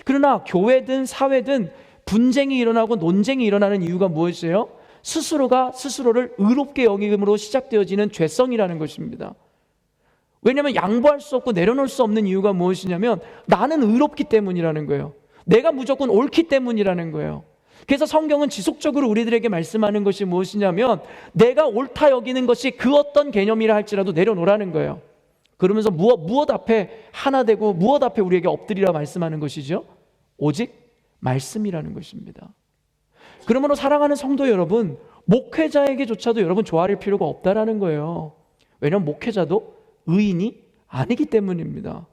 그러나 교회든 사회든 분쟁이 일어나고 논쟁이 일어나는 이유가 무엇이에요? 스스로가 스스로를 의롭게 여김으로 시작되어지는 죄성이라는 것입니다. 왜냐하면 양보할 수 없고 내려놓을 수 없는 이유가 무엇이냐면 나는 의롭기 때문이라는 거예요. 내가 무조건 옳기 때문이라는 거예요. 그래서 성경은 지속적으로 우리들에게 말씀하는 것이 무엇이냐면 내가 옳다 여기는 것이 그 어떤 개념이라 할지라도 내려놓으라는 거예요. 그러면서 무엇 앞에 하나 되고 무엇 앞에 우리에게 엎드리라 말씀하는 것이죠? 오직 말씀이라는 것입니다. 그러므로 사랑하는 성도 여러분, 목회자에게조차도 여러분 조아릴 필요가 없다라는 거예요. 왜냐하면 목회자도 의인이 아니기 때문입니다.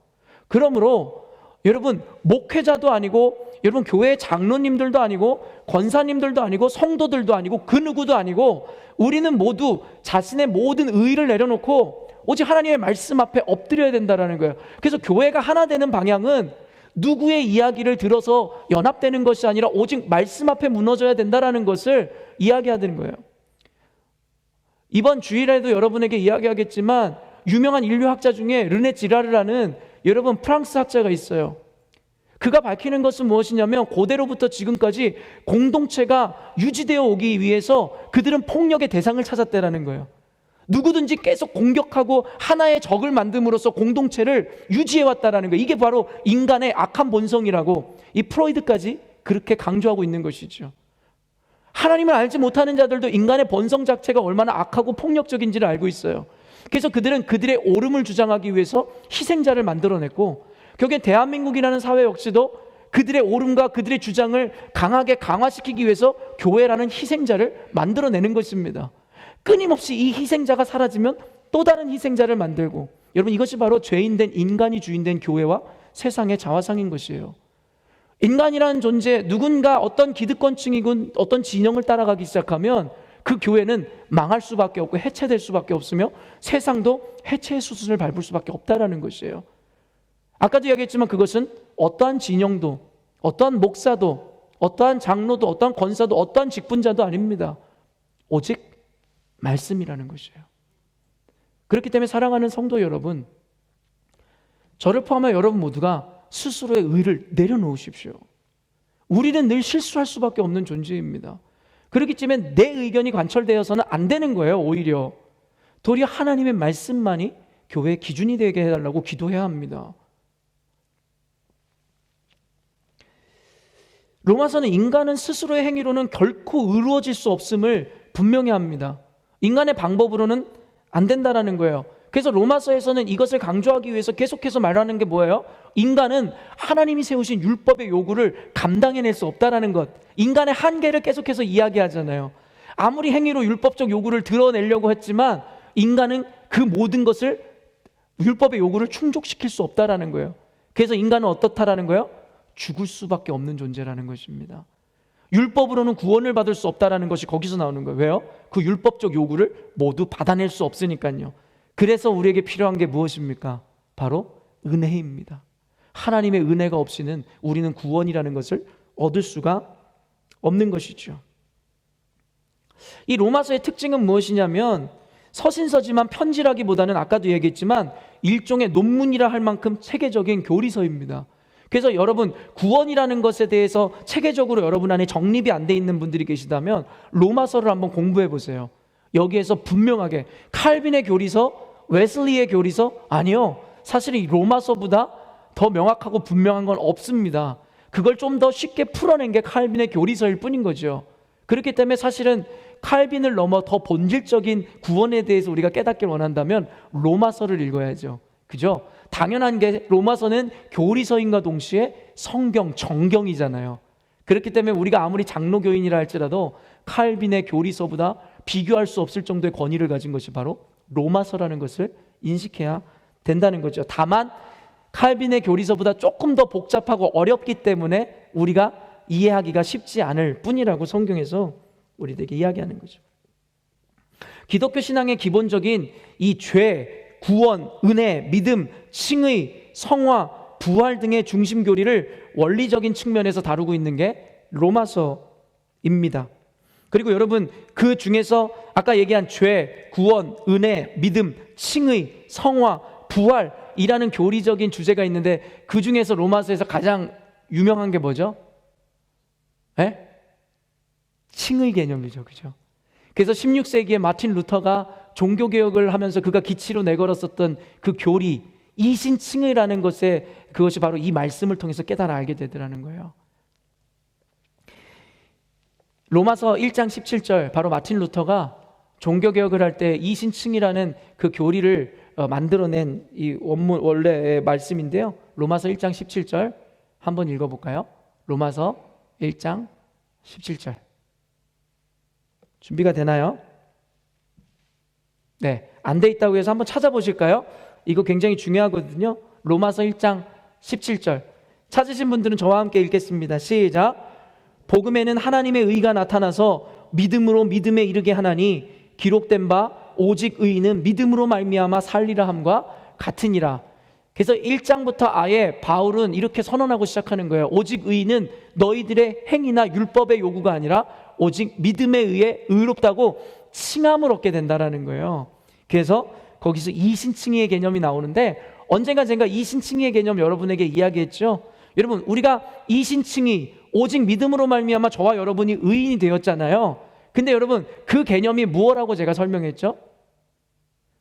그러므로 여러분 목회자도 아니고 여러분 교회 장로님들도 아니고 권사님들도 아니고 성도들도 아니고 그 누구도 아니고 우리는 모두 자신의 모든 의의를 내려놓고 오직 하나님의 말씀 앞에 엎드려야 된다는 거예요. 그래서 교회가 하나 되는 방향은 누구의 이야기를 들어서 연합되는 것이 아니라 오직 말씀 앞에 무너져야 된다는 것을 이야기하는 거예요. 이번 주일에도 여러분에게 이야기하겠지만 유명한 인류학자 중에 르네 지라르라는 여러분 프랑스 학자가 있어요. 그가 밝히는 것은 무엇이냐면 고대로부터 지금까지 공동체가 유지되어 오기 위해서 그들은 폭력의 대상을 찾았다는 거예요. 누구든지 계속 공격하고 하나의 적을 만듦으로써 공동체를 유지해왔다는 거예요. 이게 바로 인간의 악한 본성이라고 이 프로이드까지 그렇게 강조하고 있는 것이죠. 하나님을 알지 못하는 자들도 인간의 본성 자체가 얼마나 악하고 폭력적인지를 알고 있어요. 그래서 그들은 그들의 옳음을 주장하기 위해서 희생자를 만들어냈고 결국엔 대한민국이라는 사회 역시도 그들의 옳음과 그들의 주장을 강하게 강화시키기 위해서 교회라는 희생자를 만들어내는 것입니다. 끊임없이 이 희생자가 사라지면 또 다른 희생자를 만들고 여러분 이것이 바로 죄인된 인간이 주인된 교회와 세상의 자화상인 것이에요. 인간이라는 존재, 누군가 어떤 기득권층이군 어떤 진영을 따라가기 시작하면 그 교회는 망할 수밖에 없고 해체될 수밖에 없으며 세상도 해체의 수순을 밟을 수밖에 없다라는 것이에요. 아까도 이야기했지만 그것은 어떠한 진영도 어떠한 목사도 어떠한 장로도 어떠한 권사도 어떠한 직분자도 아닙니다. 오직 말씀이라는 것이에요. 그렇기 때문에 사랑하는 성도 여러분, 저를 포함해 여러분 모두가 스스로의 의를 내려놓으십시오. 우리는 늘 실수할 수밖에 없는 존재입니다. 그렇기 때문에 내 의견이 관철되어서는 안 되는 거예요. 오히려 도리어 하나님의 말씀만이 교회의 기준이 되게 해달라고 기도해야 합니다. 로마서는 인간은 스스로의 행위로는 결코 의로워질 수 없음을 분명히 합니다. 인간의 방법으로는 안 된다라는 거예요. 그래서 로마서에서는 이것을 강조하기 위해서 계속해서 말하는 게 뭐예요? 인간은 하나님이 세우신 율법의 요구를 감당해낼 수 없다라는 것, 인간의 한계를 계속해서 이야기하잖아요. 아무리 행위로 율법적 요구를 드러내려고 했지만 인간은 그 모든 것을 율법의 요구를 충족시킬 수 없다라는 거예요. 그래서 인간은 어떻다라는 거예요? 죽을 수밖에 없는 존재라는 것입니다. 율법으로는 구원을 받을 수 없다라는 것이 거기서 나오는 거예요. 왜요? 그 율법적 요구를 모두 받아낼 수 없으니까요. 그래서 우리에게 필요한 게 무엇입니까? 바로 은혜입니다. 하나님의 은혜가 없이는 우리는 구원이라는 것을 얻을 수가 없는 것이죠. 이 로마서의 특징은 무엇이냐면 서신서지만 편지라기보다는 아까도 얘기했지만 일종의 논문이라 할 만큼 체계적인 교리서입니다. 그래서 여러분 구원이라는 것에 대해서 체계적으로 여러분 안에 정립이 안 돼 있는 분들이 계시다면 로마서를 한번 공부해 보세요. 여기에서 분명하게 칼빈의 교리서, 웨슬리의 교리서 아니요. 사실 이 로마서보다 더 명확하고 분명한 건 없습니다. 그걸 좀 더 쉽게 풀어낸 게 칼빈의 교리서일 뿐인 거죠. 그렇기 때문에 사실은 칼빈을 넘어 더 본질적인 구원에 대해서 우리가 깨닫길 원한다면 로마서를 읽어야죠. 그죠? 당연한 게 로마서는 교리서인과 동시에 성경, 정경이잖아요. 그렇기 때문에 우리가 아무리 장로교인이라 할지라도 칼빈의 교리서보다 비교할 수 없을 정도의 권위를 가진 것이 바로 로마서라는 것을 인식해야 된다는 거죠. 다만 칼빈의 교리서보다 조금 더 복잡하고 어렵기 때문에 우리가 이해하기가 쉽지 않을 뿐이라고 성경에서 우리들에게 이야기하는 거죠. 기독교 신앙의 기본적인 이 죄, 구원, 은혜, 믿음, 칭의, 성화, 부활 등의 중심 교리를 원리적인 측면에서 다루고 있는 게 로마서입니다. 그리고 여러분, 그 중에서 아까 얘기한 죄, 구원, 은혜, 믿음, 칭의, 성화, 부활이라는 교리적인 주제가 있는데 그 중에서 로마서에서 가장 유명한 게 뭐죠? 네? 칭의 개념이죠. 그죠? 그래서 16세기에 마틴 루터가 종교개혁을 하면서 그가 기치로 내걸었었던 그 교리, 이신칭의라는 것에 그것이 바로 이 말씀을 통해서 깨달아 알게 되더라는 거예요. 로마서 1장 17절, 바로 마틴 루터가 종교개혁을 할 때 이신칭이라는 그 교리를 만들어낸 이 원문 원래의 말씀인데요. 로마서 1장 17절 한번 읽어볼까요? 로마서 1장 17절 준비가 되나요? 네, 안 돼 있다고 해서 한번 찾아보실까요? 이거 굉장히 중요하거든요. 로마서 1장 17절 찾으신 분들은 저와 함께 읽겠습니다. 시작. 복음에는 하나님의 의가 나타나서 믿음으로 믿음에 이르게 하나니 기록된 바 오직 의인은 믿음으로 말미암아 살리라 함과 같으니라. 그래서 1장부터 아예 바울은 이렇게 선언하고 시작하는 거예요. 오직 의인은 너희들의 행위나 율법의 요구가 아니라 오직 믿음에 의해 의롭다고 칭함을 얻게 된다라는 거예요. 그래서 거기서 이신칭의의 개념이 나오는데 언젠가 제가 이신칭의의 개념 여러분에게 이야기했죠. 여러분, 우리가 이신칭의 오직 믿음으로 말미암아 저와 여러분이 의인이 되었잖아요. 근데 여러분, 그 개념이 무엇라고 제가 설명했죠?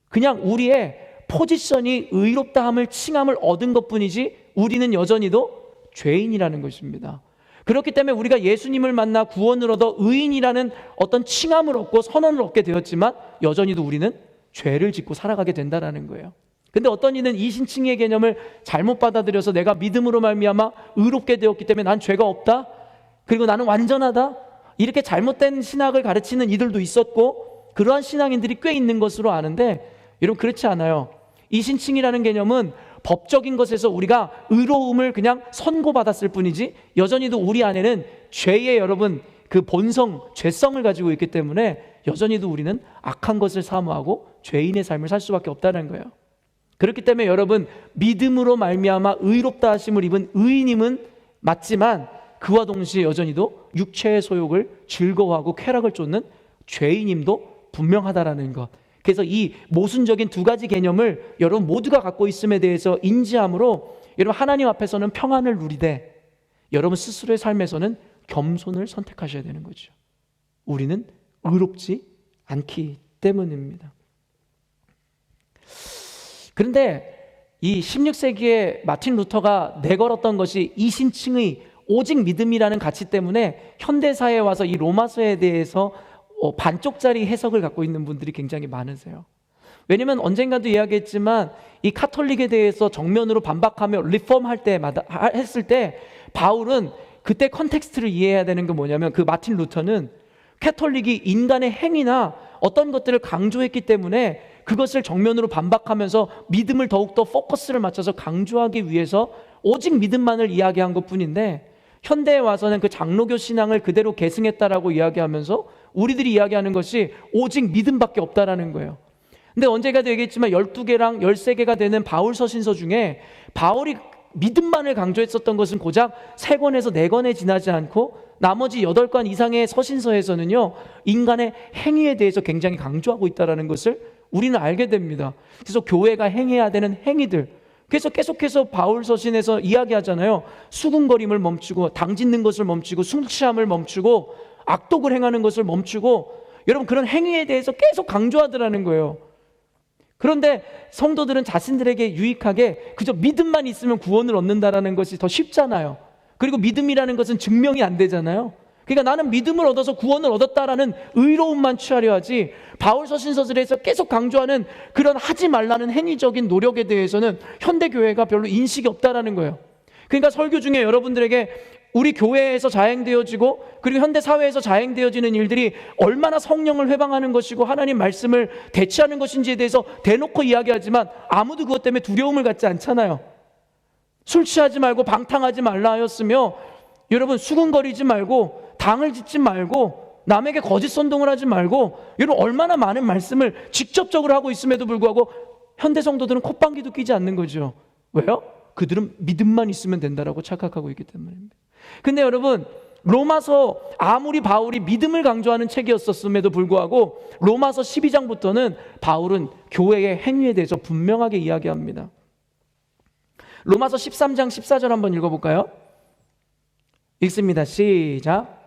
그냥 우리의 포지션이 의롭다함을 칭함을 얻은 것뿐이지 우리는 여전히도 죄인이라는 것입니다. 그렇기 때문에 우리가 예수님을 만나 구원을 얻어 의인이라는 어떤 칭함을 얻고 선언을 얻게 되었지만 여전히도 우리는 죄를 짓고 살아가게 된다는 거예요. 근데 어떤 이는 이신칭의 개념을 잘못 받아들여서 내가 믿음으로 말미암아 의롭게 되었기 때문에 난 죄가 없다, 그리고 나는 완전하다, 이렇게 잘못된 신학을 가르치는 이들도 있었고 그러한 신앙인들이 꽤 있는 것으로 아는데, 여러분 그렇지 않아요. 이신칭이라는 개념은 법적인 것에서 우리가 의로움을 그냥 선고받았을 뿐이지 여전히도 우리 안에는 죄의 여러분 그 본성, 죄성을 가지고 있기 때문에 여전히도 우리는 악한 것을 사모하고 죄인의 삶을 살 수밖에 없다는 거예요. 그렇기 때문에 여러분, 믿음으로 말미암아 의롭다 하심을 입은 의인임은 맞지만 그와 동시에 여전히도 육체의 소욕을 즐거워하고 쾌락을 쫓는 죄인임도 분명하다라는 것. 그래서 이 모순적인 두 가지 개념을 여러분 모두가 갖고 있음에 대해서 인지함으로 여러분 하나님 앞에서는 평안을 누리되 여러분 스스로의 삶에서는 겸손을 선택하셔야 되는 거죠. 우리는 의롭지 않기 때문입니다. 그런데 이 16세기에 마틴 루터가 내걸었던 것이 이신칭의 오직 믿음이라는 가치 때문에 현대사회에 와서 이 로마서에 대해서 반쪽짜리 해석을 갖고 있는 분들이 굉장히 많으세요. 왜냐하면 언젠가도 이야기했지만 이 카톨릭에 대해서 정면으로 반박하며 리폼할 때마다 했을 때 바울은 그때 컨텍스트를 이해해야 되는 게 뭐냐면, 그 마틴 루터는 카톨릭이 인간의 행위나 어떤 것들을 강조했기 때문에 그것을 정면으로 반박하면서 믿음을 더욱더 포커스를 맞춰서 강조하기 위해서 오직 믿음만을 이야기한 것뿐인데, 현대에 와서는 그 장로교 신앙을 그대로 계승했다라고 이야기하면서 우리들이 이야기하는 것이 오직 믿음밖에 없다라는 거예요. 근데 언제가도 얘기했지만 12개랑 13개가 되는 바울 서신서 중에 바울이 믿음만을 강조했었던 것은 고작 3권에서 4권에 지나지 않고 나머지 8권 이상의 서신서에서는요, 인간의 행위에 대해서 굉장히 강조하고 있다는 것을 우리는 알게 됩니다. 그래서 교회가 행해야 되는 행위들, 그래서 계속해서 바울 서신에서 이야기하잖아요. 수군거림을 멈추고, 당 짓는 것을 멈추고, 술 취함을 멈추고, 악독을 행하는 것을 멈추고, 여러분 그런 행위에 대해서 계속 강조하더라는 거예요. 그런데 성도들은 자신들에게 유익하게 그저 믿음만 있으면 구원을 얻는다라는 것이 더 쉽잖아요. 그리고 믿음이라는 것은 증명이 안 되잖아요. 그러니까 나는 믿음을 얻어서 구원을 얻었다라는 의로움만 취하려 하지, 바울 서신서들에서 계속 강조하는 그런 하지 말라는 행위적인 노력에 대해서는 현대교회가 별로 인식이 없다라는 거예요. 그러니까 설교 중에 여러분들에게 우리 교회에서 자행되어지고 그리고 현대사회에서 자행되어지는 일들이 얼마나 성령을 회방하는 것이고 하나님 말씀을 대체하는 것인지에 대해서 대놓고 이야기하지만 아무도 그것 때문에 두려움을 갖지 않잖아요. 술 취하지 말고 방탕하지 말라 하였으며, 여러분 수군거리지 말고 당을 짓지 말고 남에게 거짓 선동을 하지 말고, 여러분 얼마나 많은 말씀을 직접적으로 하고 있음에도 불구하고 현대 성도들은 콧방귀도 끼지 않는 거죠. 왜요? 그들은 믿음만 있으면 된다라고 착각하고 있기 때문입니다. 근데 여러분, 로마서 아무리 바울이 믿음을 강조하는 책이었음에도 불구하고 로마서 12장부터는 바울은 교회의 행위에 대해서 분명하게 이야기합니다. 로마서 13장 14절 한번 읽어볼까요? 읽습니다. 시작.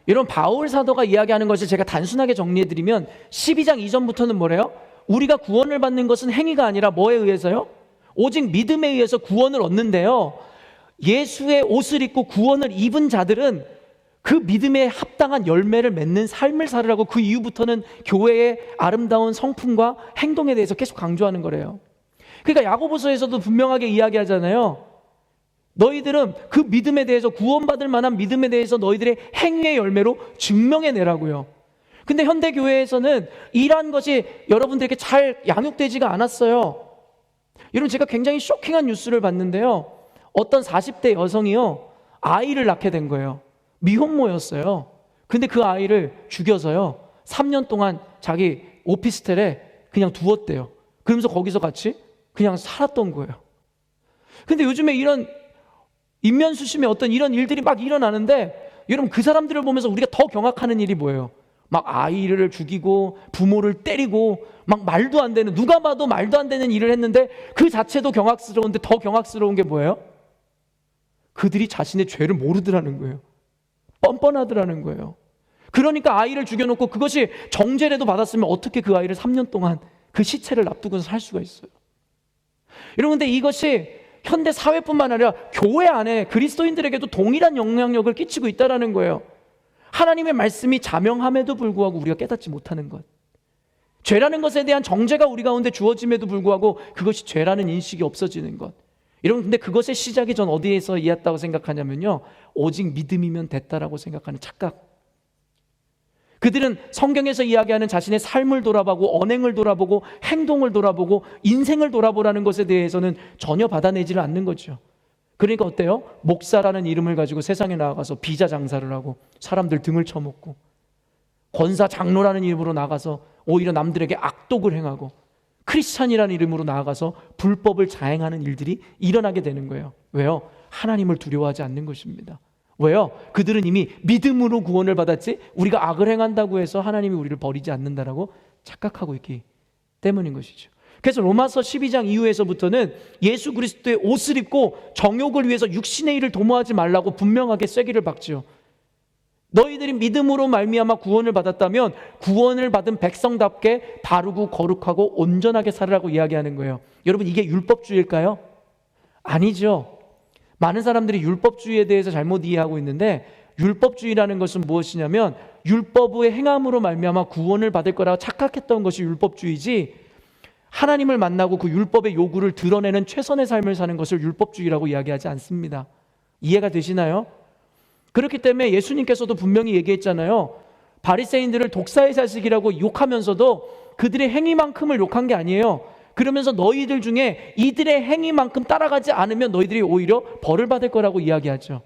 이런 바울 사도가 이야기하는 것을 제가 단순하게 정리해드리면 12장 이전부터는 뭐래요? 우리가 구원을 받는 것은 행위가 아니라 뭐에 의해서요? 오직 믿음에 의해서 구원을 얻는데요, 예수의 옷을 입고 구원을 입은 자들은 그 믿음에 합당한 열매를 맺는 삶을 살으라고 그 이후부터는 교회의 아름다운 성품과 행동에 대해서 계속 강조하는 거래요. 그러니까 야고보서에서도 분명하게 이야기하잖아요. 너희들은 그 믿음에 대해서, 구원받을 만한 믿음에 대해서 너희들의 행위의 열매로 증명해내라고요. 근데 현대교회에서는 이러한 것이 여러분들에게 잘 양육되지가 않았어요. 여러분, 제가 굉장히 쇼킹한 뉴스를 봤는데요, 어떤 40대 여성이요, 아이를 낳게 된 거예요. 미혼모였어요. 근데 그 아이를 죽여서요 3년 동안 자기 오피스텔에 그냥 두었대요. 그러면서 거기서 같이 그냥 살았던 거예요. 근데 요즘에 이런 인면수심의 어떤 이런 일들이 막 일어나는데, 여러분 그 사람들을 보면서 우리가 더 경악하는 일이 뭐예요? 막 아이를 죽이고 부모를 때리고 막 말도 안 되는, 누가 봐도 말도 안 되는 일을 했는데 그 자체도 경악스러운데 더 경악스러운 게 뭐예요? 그들이 자신의 죄를 모르더라는 거예요. 뻔뻔하더라는 거예요. 그러니까 아이를 죽여놓고 그것이 정죄라도 받았으면 어떻게 그 아이를 3년 동안 그 시체를 납두고서 살 수가 있어요? 여러분, 근데 이것이 현대 사회뿐만 아니라 교회 안에 그리스도인들에게도 동일한 영향력을 끼치고 있다는 거예요. 하나님의 말씀이 자명함에도 불구하고 우리가 깨닫지 못하는 것, 죄라는 것에 대한 정죄가 우리 가운데 주어짐에도 불구하고 그것이 죄라는 인식이 없어지는 것. 여러분, 근데 그것의 시작이 전 어디에서 이었다고 생각하냐면요, 오직 믿음이면 됐다라고 생각하는 착각. 그들은 성경에서 이야기하는 자신의 삶을 돌아보고 언행을 돌아보고 행동을 돌아보고 인생을 돌아보라는 것에 대해서는 전혀 받아내지를 않는 거죠. 그러니까 어때요? 목사라는 이름을 가지고 세상에 나가서 비자 장사를 하고 사람들 등을 쳐먹고, 권사 장로라는 이름으로 나가서 오히려 남들에게 악독을 행하고, 크리스찬이라는 이름으로 나아가서 불법을 자행하는 일들이 일어나게 되는 거예요. 왜요? 하나님을 두려워하지 않는 것입니다. 왜요? 그들은 이미 믿음으로 구원을 받았지 우리가 악을 행한다고 해서 하나님이 우리를 버리지 않는다라고 착각하고 있기 때문인 것이죠. 그래서 로마서 12장 이후에서부터는 예수 그리스도의 옷을 입고 정욕을 위해서 육신의 일을 도모하지 말라고 분명하게 쐐기를 박지요. 너희들이 믿음으로 말미암아 구원을 받았다면 구원을 받은 백성답게 바르고 거룩하고 온전하게 살으라고 이야기하는 거예요. 여러분, 이게 율법주의일까요? 아니죠. 많은 사람들이 율법주의에 대해서 잘못 이해하고 있는데, 율법주의라는 것은 무엇이냐면 율법의 행함으로 말미암아 구원을 받을 거라고 착각했던 것이 율법주의지, 하나님을 만나고 그 율법의 요구를 드러내는 최선의 삶을 사는 것을 율법주의라고 이야기하지 않습니다. 이해가 되시나요? 그렇기 때문에 예수님께서도 분명히 얘기했잖아요. 바리새인들을 독사의 자식이라고 욕하면서도 그들의 행위만큼을 욕한 게 아니에요. 그러면서 너희들 중에 이들의 행위만큼 따라가지 않으면 너희들이 오히려 벌을 받을 거라고 이야기하죠.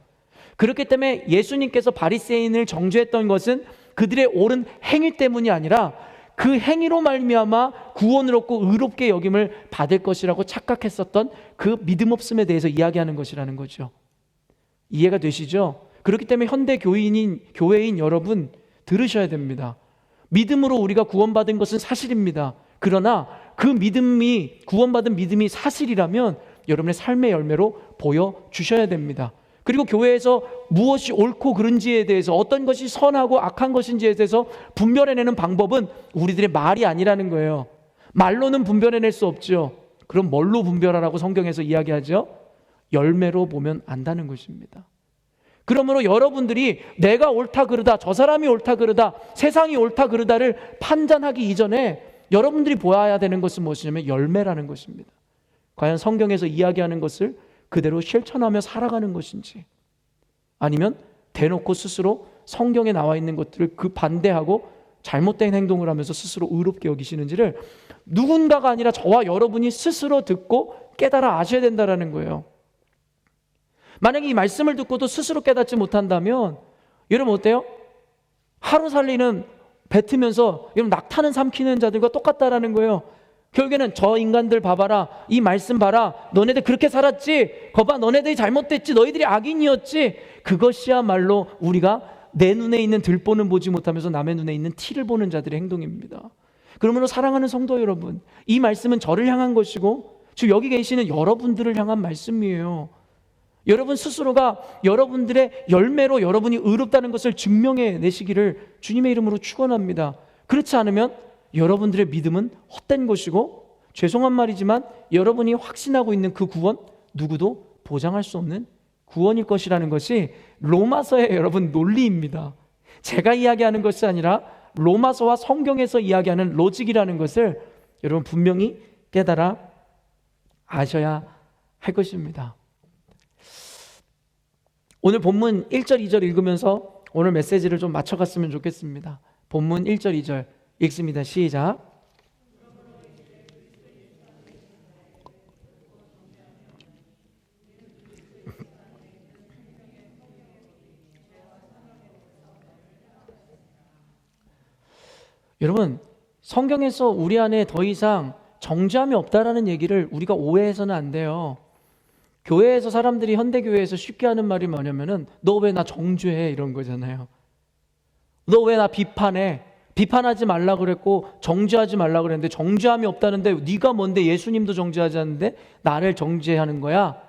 그렇기 때문에 예수님께서 바리새인을 정죄했던 것은 그들의 옳은 행위 때문이 아니라 그 행위로 말미암아 구원을 얻고 의롭게 여김을 받을 것이라고 착각했었던 그 믿음 없음에 대해서 이야기하는 것이라는 거죠. 이해가 되시죠? 그렇기 때문에 현대 교회인 여러분, 들으셔야 됩니다. 믿음으로 우리가 구원받은 것은 사실입니다. 그러나 그 믿음이, 구원받은 믿음이 사실이라면 여러분의 삶의 열매로 보여주셔야 됩니다. 그리고 교회에서 무엇이 옳고 그른지에 대해서, 어떤 것이 선하고 악한 것인지에 대해서 분별해내는 방법은 우리들의 말이 아니라는 거예요. 말로는 분별해낼 수 없죠. 그럼 뭘로 분별하라고 성경에서 이야기하죠? 열매로 보면 안다는 것입니다. 그러므로 여러분들이 내가 옳다 그르다, 저 사람이 옳다 그르다, 세상이 옳다 그르다를 판단하기 이전에 여러분들이 보아야 되는 것은 무엇이냐면 열매라는 것입니다. 과연 성경에서 이야기하는 것을 그대로 실천하며 살아가는 것인지, 아니면 대놓고 스스로 성경에 나와 있는 것들을 그 반대하고 잘못된 행동을 하면서 스스로 의롭게 여기시는지를 누군가가 아니라 저와 여러분이 스스로 듣고 깨달아 아셔야 된다는 거예요. 만약에 이 말씀을 듣고도 스스로 깨닫지 못한다면 여러분 어때요? 하루 살리는 뱉으면서 여러분 낙타는 삼키는 자들과 똑같다라는 거예요. 결국에는 저 인간들 봐봐라, 이 말씀 봐라, 너네들 그렇게 살았지, 거봐 너네들이 잘못됐지, 너희들이 악인이었지. 그것이야말로 우리가 내 눈에 있는 들보는 보지 못하면서 남의 눈에 있는 티를 보는 자들의 행동입니다. 그러므로 사랑하는 성도 여러분, 이 말씀은 저를 향한 것이고 지금 여기 계시는 여러분들을 향한 말씀이에요. 여러분 스스로가 여러분들의 열매로 여러분이 의롭다는 것을 증명해 내시기를 주님의 이름으로 축원합니다. 그렇지 않으면 여러분들의 믿음은 헛된 것이고, 죄송한 말이지만 여러분이 확신하고 있는 그 구원 누구도 보장할 수 없는 구원일 것이라는 것이 로마서의 여러분 논리입니다. 제가 이야기하는 것이 아니라 로마서와 성경에서 이야기하는 로직이라는 것을 여러분 분명히 깨달아 아셔야 할 것입니다. 오늘 본문 1절 2절 읽으면서 오늘 메시지를 좀 맞춰갔으면 좋겠습니다. 본문 1절 2절 읽습니다. 시작. 여러분, 성경에서 우리 안에 더 이상 정죄함이 없다라는 얘기를 우리가 오해해서는 안 돼요. 교회에서 사람들이, 현대교회에서 쉽게 하는 말이 뭐냐면은 너 왜 나 정죄해, 이런 거잖아요. 너 왜 나 비판해, 비판하지 말라 그랬고 정죄하지 말라 그랬는데 정죄함이 없다는데 네가 뭔데 예수님도 정죄하지 않는데 나를 정죄하는 거야.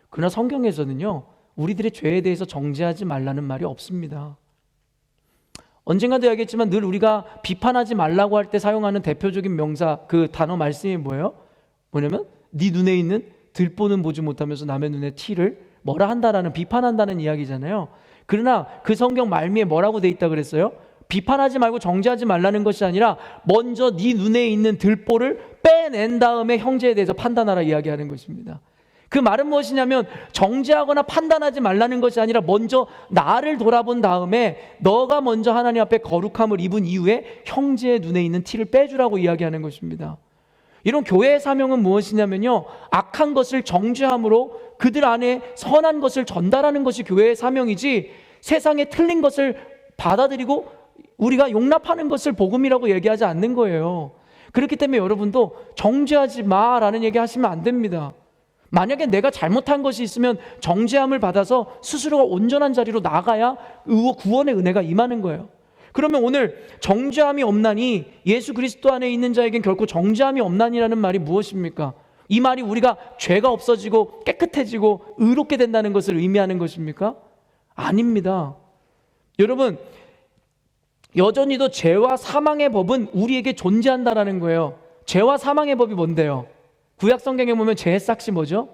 그러나 성경에서는요, 우리들의 죄에 대해서 정죄하지 말라는 말이 없습니다. 언젠가도 이야기했지만 늘 우리가 비판하지 말라고 할 때 사용하는 대표적인 명사, 그 단어 말씀이 뭐예요? 뭐냐면 네 눈에 있는 들보는 보지 못하면서 남의 눈에 티를 뭐라 한다라는, 비판한다는 이야기잖아요. 그러나 그 성경 말미에 뭐라고 돼 있다 그랬어요? 비판하지 말고 정죄하지 말라는 것이 아니라 먼저 네 눈에 있는 들보를 빼낸 다음에 형제에 대해서 판단하라 이야기하는 것입니다. 그 말은 무엇이냐면 정죄하거나 판단하지 말라는 것이 아니라 먼저 나를 돌아본 다음에 너가 먼저 하나님 앞에 거룩함을 입은 이후에 형제의 눈에 있는 티를 빼주라고 이야기하는 것입니다. 이런 교회의 사명은 무엇이냐면요, 악한 것을 정죄함으로 그들 안에 선한 것을 전달하는 것이 교회의 사명이지, 세상에 틀린 것을 받아들이고 우리가 용납하는 것을 복음이라고 얘기하지 않는 거예요. 그렇기 때문에 여러분도 정죄하지 마라는 얘기 하시면 안 됩니다. 만약에 내가 잘못한 것이 있으면 정죄함을 받아서 스스로가 온전한 자리로 나가야 구원의 은혜가 임하는 거예요. 그러면 오늘 정죄함이 없나니 예수 그리스도 안에 있는 자에겐 결코 정죄함이 없나니라는 말이 무엇입니까? 이 말이 우리가 죄가 없어지고 깨끗해지고 의롭게 된다는 것을 의미하는 것입니까? 아닙니다. 여러분, 여전히도 죄와 사망의 법은 우리에게 존재한다라는 거예요. 죄와 사망의 법이 뭔데요? 구약 성경에 보면 죄의 싹이 뭐죠?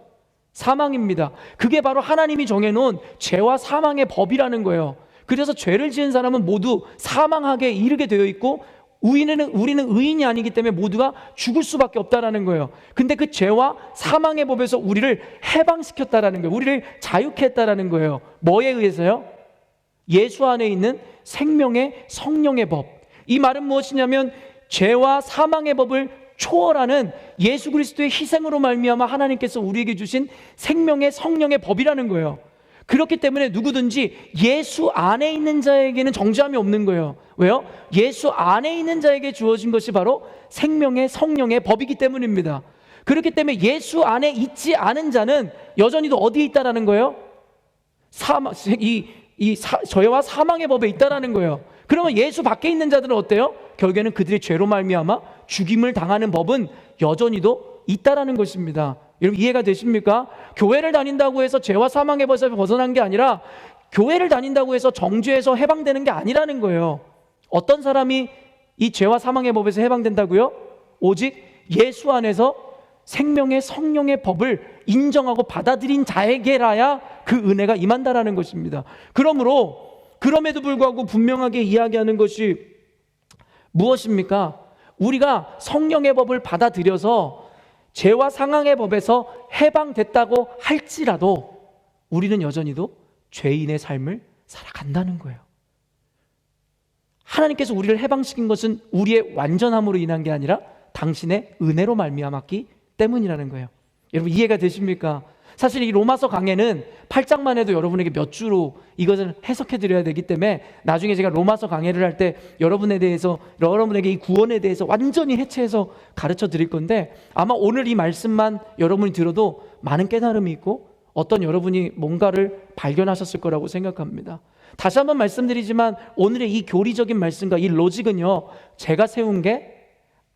사망입니다. 그게 바로 하나님이 정해놓은 죄와 사망의 법이라는 거예요. 그래서 죄를 지은 사람은 모두 사망하게 이르게 되어 있고 우리는 의인이 아니기 때문에 모두가 죽을 수밖에 없다라는 거예요. 근데 그 죄와 사망의 법에서 우리를 해방시켰다라는 거예요. 우리를 자유케 했다라는 거예요. 뭐에 의해서요? 예수 안에 있는 생명의 성령의 법. 이 말은 무엇이냐면 죄와 사망의 법을 초월하는 예수 그리스도의 희생으로 말미암아 하나님께서 우리에게 주신 생명의 성령의 법이라는 거예요. 그렇기 때문에 누구든지 예수 안에 있는 자에게는 정죄함이 없는 거예요. 왜요? 예수 안에 있는 자에게 주어진 것이 바로 생명의 성령의 법이기 때문입니다. 그렇기 때문에 예수 안에 있지 않은 자는 여전히도 어디에 있다라는 거예요? 죄와 사망의 법에 있다라는 거예요. 그러면 예수 밖에 있는 자들은 어때요? 결국에는 그들의 죄로 말미암아 죽임을 당하는 법은 여전히도 있다라는 것입니다. 여러분 이해가 되십니까? 교회를 다닌다고 해서 죄와 사망의 법에서 벗어난 게 아니라 교회를 다닌다고 해서 정죄에서 해방되는 게 아니라는 거예요. 어떤 사람이 이 죄와 사망의 법에서 해방된다고요? 오직 예수 안에서 생명의 성령의 법을 인정하고 받아들인 자에게라야 그 은혜가 임한다라는 것입니다. 그럼에도 불구하고 분명하게 이야기하는 것이 무엇입니까? 우리가 성령의 법을 받아들여서 죄와 상황의 법에서 해방됐다고 할지라도 우리는 여전히도 죄인의 삶을 살아간다는 거예요. 하나님께서 우리를 해방시킨 것은 우리의 완전함으로 인한 게 아니라 당신의 은혜로 말미암았기 때문이라는 거예요. 여러분 이해가 되십니까? 사실 이 로마서 강해는 8장만 해도 여러분에게 몇 주로 이것을 해석해 드려야 되기 때문에 나중에 제가 로마서 강해를 할 때 여러분에게 이 구원에 대해서 완전히 해체해서 가르쳐 드릴 건데, 아마 오늘 이 말씀만 여러분이 들어도 많은 깨달음이 있고 어떤 여러분이 뭔가를 발견하셨을 거라고 생각합니다. 다시 한번 말씀드리지만 오늘의 이 교리적인 말씀과 이 로직은요, 제가 세운 게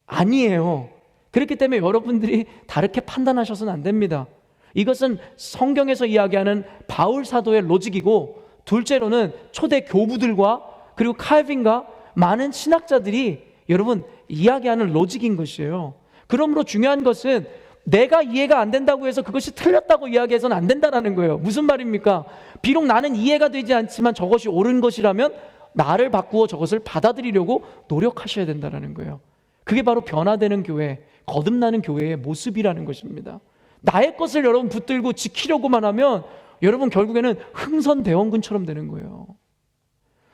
아니에요. 그렇기 때문에 여러분들이 다르게 판단하셔서는 안 됩니다. 이것은 성경에서 이야기하는 바울 사도의 로직이고, 둘째로는 초대 교부들과 그리고 칼빈과 많은 신학자들이 여러분 이야기하는 로직인 것이에요. 그러므로 중요한 것은 내가 이해가 안 된다고 해서 그것이 틀렸다고 이야기해서는 안 된다는 거예요. 무슨 말입니까? 비록 나는 이해가 되지 않지만 저것이 옳은 것이라면 나를 바꾸어 저것을 받아들이려고 노력하셔야 된다는 거예요. 그게 바로 변화되는 교회, 거듭나는 교회의 모습이라는 것입니다. 나의 것을 여러분 붙들고 지키려고만 하면 여러분 결국에는 흥선대원군처럼 되는 거예요.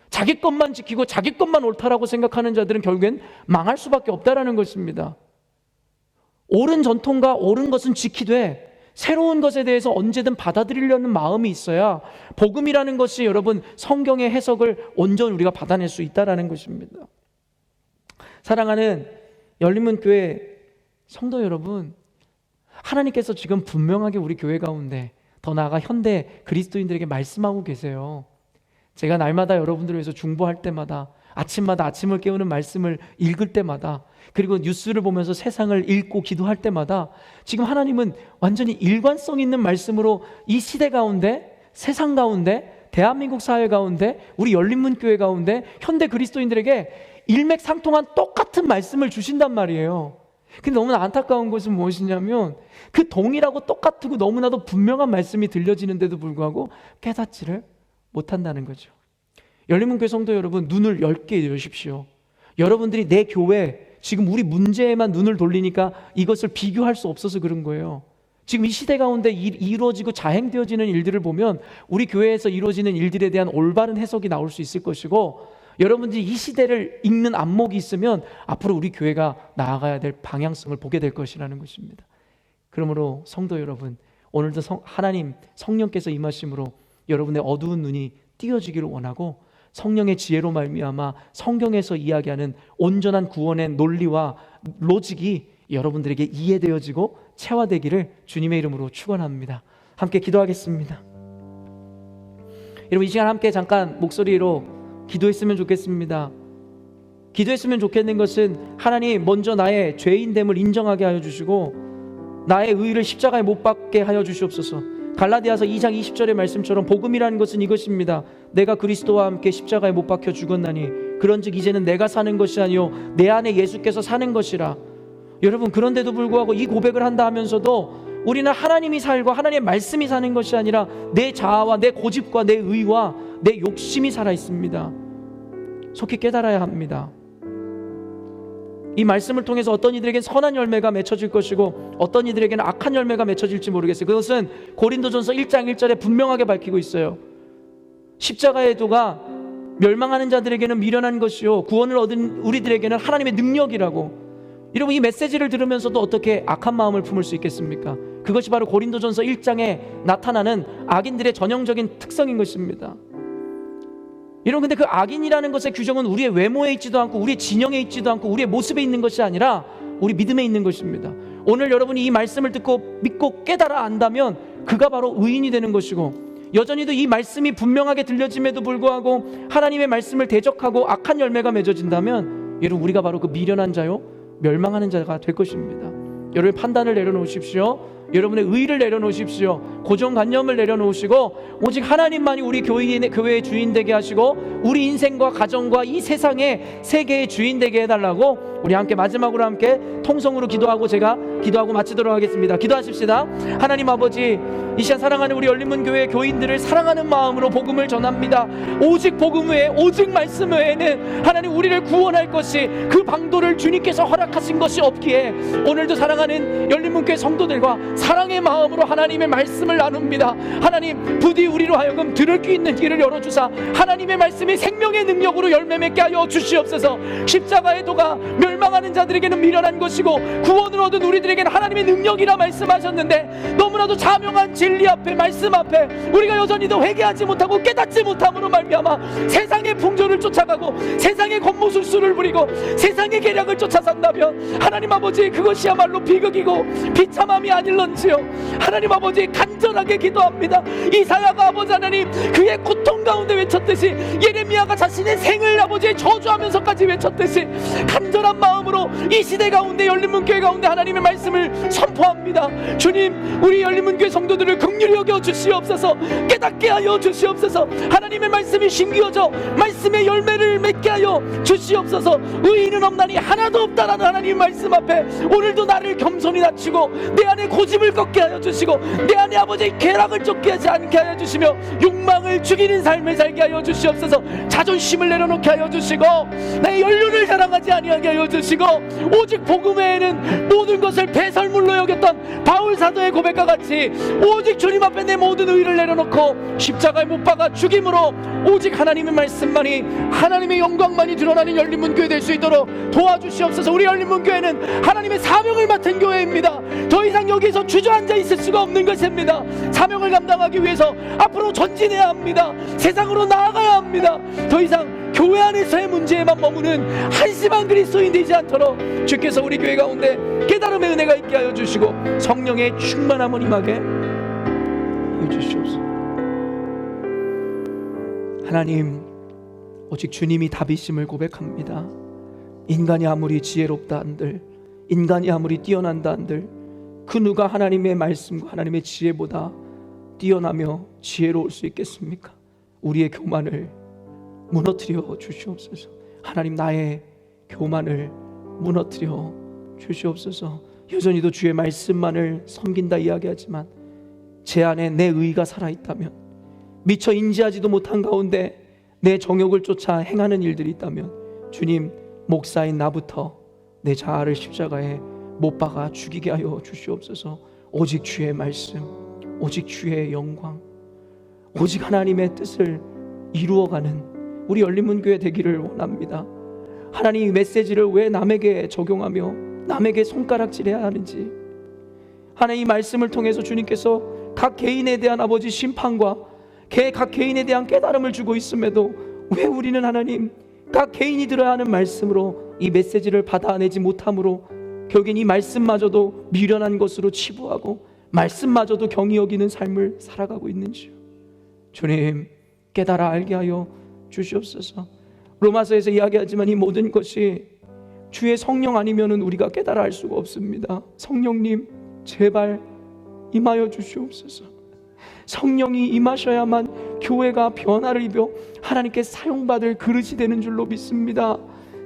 자기 것만 지키고 자기 것만 옳다라고 생각하는 자들은 결국엔 망할 수밖에 없다라는 것입니다. 옳은 전통과 옳은 것은 지키되 새로운 것에 대해서 언제든 받아들이려는 마음이 있어야 복음이라는 것이 여러분 성경의 해석을 온전히 우리가 받아낼 수 있다라는 것입니다. 사랑하는 열린문교회 성도 여러분, 하나님께서 지금 분명하게 우리 교회 가운데, 더 나아가 현대 그리스도인들에게 말씀하고 계세요. 제가 날마다 여러분들을 위해서 중보할 때마다, 아침마다 아침을 깨우는 말씀을 읽을 때마다, 그리고 뉴스를 보면서 세상을 읽고 기도할 때마다 지금 하나님은 완전히 일관성 있는 말씀으로 이 시대 가운데, 세상 가운데, 대한민국 사회 가운데, 우리 열린문교회 가운데 현대 그리스도인들에게 일맥상통한 똑같은 말씀을 주신단 말이에요. 근데 너무나 안타까운 것은 무엇이냐면 그 동일하고 똑같고 너무나도 분명한 말씀이 들려지는데도 불구하고 깨닫지를 못한다는 거죠. 열린문교회 성도 여러분, 눈을 넓게 여십시오. 여러분들이 내 교회, 지금 우리 문제에만 눈을 돌리니까 이것을 비교할 수 없어서 그런 거예요. 지금 이 시대 가운데 이루어지고 자행되어지는 일들을 보면 우리 교회에서 이루어지는 일들에 대한 올바른 해석이 나올 수 있을 것이고, 여러분들이 이 시대를 읽는 안목이 있으면 앞으로 우리 교회가 나아가야 될 방향성을 보게 될 것이라는 것입니다. 그러므로 성도 여러분, 오늘도 하나님 성령께서 임하심으로 여러분의 어두운 눈이 띄어지기를 원하고, 성령의 지혜로 말미암아 성경에서 이야기하는 온전한 구원의 논리와 로직이 여러분들에게 이해되어지고 체화되기를 주님의 이름으로 축원합니다. 함께 기도하겠습니다. 여러분 이 시간 함께 잠깐 목소리로 기도했으면 좋겠습니다. 기도했으면 좋겠는 것은 하나님 먼저 나의 죄인됨을 인정하게 하여 주시고 나의 의를 십자가에 못 박게 하여 주시옵소서. 갈라디아서 2장 20절의 말씀처럼 복음이라는 것은 이것입니다. 내가 그리스도와 함께 십자가에 못 박혀 죽었나니 그런즉 이제는 내가 사는 것이 아니요 내 안에 예수께서 사는 것이라. 여러분 그런데도 불구하고 이 고백을 한다 하면서도 우리는 하나님이 살고 하나님의 말씀이 사는 것이 아니라 내 자아와 내 고집과 내 의와 내 욕심이 살아 있습니다. 속히 깨달아야 합니다. 이 말씀을 통해서 어떤 이들에게는 선한 열매가 맺혀질 것이고 어떤 이들에게는 악한 열매가 맺혀질지 모르겠어요. 그것은 고린도전서 1장 1절에 분명하게 밝히고 있어요. 십자가의 도가 멸망하는 자들에게는 미련한 것이요 구원을 얻은 우리들에게는 하나님의 능력이라고. 여러분 이 메시지를 들으면서도 어떻게 악한 마음을 품을 수 있겠습니까? 그것이 바로 고린도전서 1장에 나타나는 악인들의 전형적인 특성인 것입니다. 여러분 근데 그 악인이라는 것의 규정은 우리의 외모에 있지도 않고 우리의 진영에 있지도 않고 우리의 모습에 있는 것이 아니라 우리 믿음에 있는 것입니다. 오늘 여러분이 이 말씀을 듣고 믿고 깨달아 안다면 그가 바로 의인이 되는 것이고, 여전히도 이 말씀이 분명하게 들려짐에도 불구하고 하나님의 말씀을 대적하고 악한 열매가 맺어진다면 여러분 우리가 바로 그 미련한 자요 멸망하는 자가 될 것입니다. 여러분의 판단을 내려놓으십시오. 여러분의 의의를 내려놓으십시오. 고정관념을 내려놓으시고 오직 하나님만이 우리 교회의 주인 되게 하시고 우리 인생과 가정과 이 세상의 세계의 주인 되게 해달라고 우리 함께 마지막으로 함께 통성으로 기도하고 제가 기도하고 마치도록 하겠습니다. 기도하십시다. 하나님 아버지, 이 시간 사랑하는 우리 열린문교회 교인들을 사랑하는 마음으로 복음을 전합니다. 오직 복음 외에, 오직 말씀 외에는 하나님 우리를 구원할 것이, 그 방도를 주님께서 허락하신 것이 없기에 오늘도 사랑하는 열린문교회 성도들과 사랑의 마음으로 하나님의 말씀을 나눕니다. 하나님, 부디 우리로 하여금 들을 귀 있는 귀를 열어주사 하나님의 말씀이 생명의 능력으로 열매 맺게 하여 주시옵소서. 십자가의 도가 멸망하는 자들에게는 미련한 것이고 구원을 얻은 우리들에게는 하나님의 능력이라 말씀하셨는데, 너무나도 자명한 진리 앞에, 말씀 앞에 우리가 여전히도 회개하지 못하고 깨닫지 못함으로 말미암아 세상의 풍조를 쫓아가고 세상의 겉모술수를 부리고 세상의 계략을 쫓아 산다면 하나님 아버지, 그것이야말로 비극이고 비참함이 아닐런지요. 하나님 아버지, 간절하게 기도합니다. 이사야가 아버지 하나님 그의 고통 가운데 외쳤듯이, 예레미야가 자신의 생을 아버지 저주하면서까지 외쳤듯이 간절한 마음으로 이 시대 가운데, 열린문교회 가운데 하나님의 말씀을 선포합니다. 주님, 우리 열린문교회 성도들을 긍휼히 여겨 주시옵소서. 깨닫게 하여 주시옵소서. 하나님의 말씀이 심기어져 말씀의 열매를 맺게 하여 주시옵소서. 의인은 없나니 하나도 없다라는 하나님의 말씀 앞에 오늘도 나를 겸손히 낮추고 내 안에 고집을 꺾게 하여 주시고 내 안에 아버지 쾌락을 쫓게 하지 않게 하여 주시며 욕망을 죽이는 삶을 살게 하여 주시옵소서. 자존심을 내려놓게 하여 주시고 나의 연륜을 자랑하지 아니하게 하여 주시고, 오직 복음 외에는 모든 것을 배설물로 여겼던 바울 사도의 고백과 같이 오직 주님 앞에 내 모든 의를 내려놓고 십자가에 못 박아 죽임으로 오직 하나님의 말씀만이, 하나님의 영광만이 드러나는 열린문교회 될 수 있도록 도와주시옵소서. 우리 열린문교회는 하나님의 사명을 맡은 교회입니다. 더 이상 여기서 주저앉아 있을 수가 없는 것입니다. 사명을 감당하기 위해서 앞으로 전진해야 합니다. 세상으로 나아가야 합니다. 더 이상 교회 안에서의 문제에만 머무는 한심한 그리스도인 되지 않도록 주께서 우리 교회 가운데 깨달음의 은혜가 있게 하여 주시고 성령의 충만함을 임하게 하여 주시옵소서. 하나님, 오직 주님이 답이심을 고백합니다. 인간이 아무리 지혜롭다 한들, 인간이 아무리 뛰어난다 한들 그 누가 하나님의 말씀과 하나님의 지혜보다 뛰어나며 지혜로울 수 있겠습니까? 우리의 교만을 무너뜨려 주시옵소서. 하나님, 나의 교만을 무너뜨려 주시옵소서. 여전히도 주의 말씀만을 섬긴다 이야기하지만 제 안에 내 의가 살아있다면, 미처 인지하지도 못한 가운데 내 정욕을 쫓아 행하는 일들이 있다면 주님, 목사인 나부터 내 자아를 십자가에 못 박아 죽이게 하여 주시옵소서. 오직 주의 말씀, 오직 주의 영광, 오직 하나님의 뜻을 이루어가는 우리 열린문교회 되기를 원합니다. 하나님, 이 메시지를 왜 남에게 적용하며 남에게 손가락질해야 하는지, 하나님 이 말씀을 통해서 주님께서 각 개인에 대한 아버지 심판과 각 개인에 대한 깨달음을 주고 있음에도 왜 우리는 하나님 각 개인이 들어야 하는 말씀으로 이 메시지를 받아내지 못함으로 결국엔 이 말씀마저도 미련한 것으로 치부하고 말씀마저도 경히 여기는 삶을 살아가고 있는지요. 주님, 깨달아 알게 하여 주시옵소서. 로마서에서 이야기하지만 이 모든 것이 주의 성령 아니면은 우리가 깨달아 알 수가 없습니다. 성령님, 제발 임하여 주시옵소서. 성령이 임하셔야만 교회가 변화를 입어 하나님께 사용받을 그릇이 되는 줄로 믿습니다.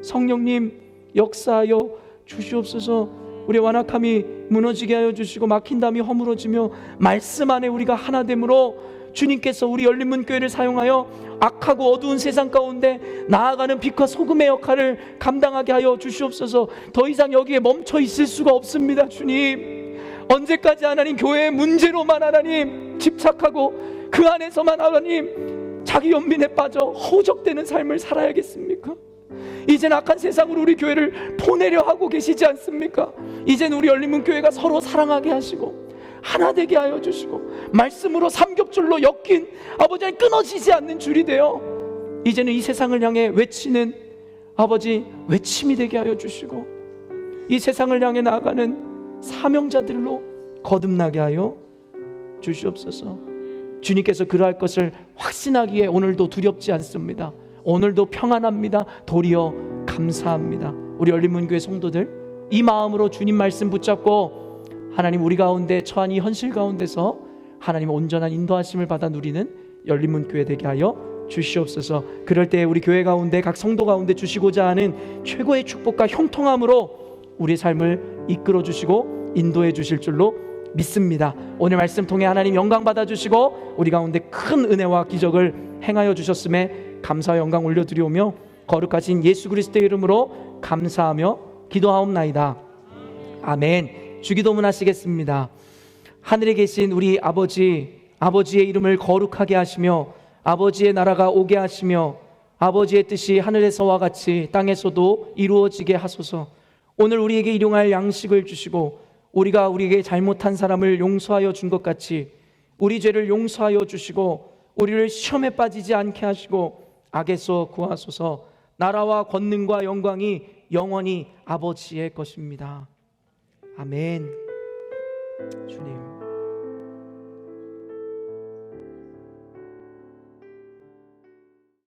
성령님, 역사하여 주시옵소서. 우리 완악함이 무너지게 하여 주시고 막힌 담이 허물어지며 말씀 안에 우리가 하나됨으로 주님께서 우리 열린문교회를 사용하여 악하고 어두운 세상 가운데 나아가는 빛과 소금의 역할을 감당하게 하여 주시옵소서. 더 이상 여기에 멈춰 있을 수가 없습니다. 주님, 언제까지 하나님 교회의 문제로만 하나님 집착하고 그 안에서만 하나님 자기 연민에 빠져 허우적대는 삶을 살아야겠습니까? 이젠 악한 세상으로 우리 교회를 보내려 하고 계시지 않습니까? 이젠 우리 열린문교회가 서로 사랑하게 하시고 하나 되게 하여 주시고 말씀으로 삼겹줄로 엮인 아버지 끊어지지 않는 줄이 되어 이제는 이 세상을 향해 외치는 아버지 외침이 되게 하여 주시고 이 세상을 향해 나아가는 사명자들로 거듭나게 하여 주시옵소서. 주님께서 그러할 것을 확신하기에 오늘도 두렵지 않습니다. 오늘도 평안합니다. 도리어 감사합니다. 우리 열린문교회 성도들 이 마음으로 주님 말씀 붙잡고 하나님 우리 가운데 처한 이 현실 가운데서 하나님의 온전한 인도하심을 받아 누리는 열린문교회 되게 하여 주시옵소서. 그럴 때 우리 교회 가운데 각 성도 가운데 주시고자 하는 최고의 축복과 형통함으로 우리의 삶을 이끌어 주시고 인도해 주실 줄로 믿습니다. 오늘 말씀 통해 하나님 영광 받아주시고 우리 가운데 큰 은혜와 기적을 행하여 주셨음에 감사와 영광 올려드리오며 거룩하신 예수 그리스도의 이름으로 감사하며 기도하옵나이다. 아멘. 주기도문 하시겠습니다. 하늘에 계신 우리 아버지, 아버지의 이름을 거룩하게 하시며 아버지의 나라가 오게 하시며 아버지의 뜻이 하늘에서와 같이 땅에서도 이루어지게 하소서. 오늘 우리에게 일용할 양식을 주시고 우리가 우리에게 잘못한 사람을 용서하여 준 것 같이 우리 죄를 용서하여 주시고 우리를 시험에 빠지지 않게 하시고 악에서 구하소서. 나라와 권능과 영광이 영원히 아버지의 것입니다. 아멘. 주님.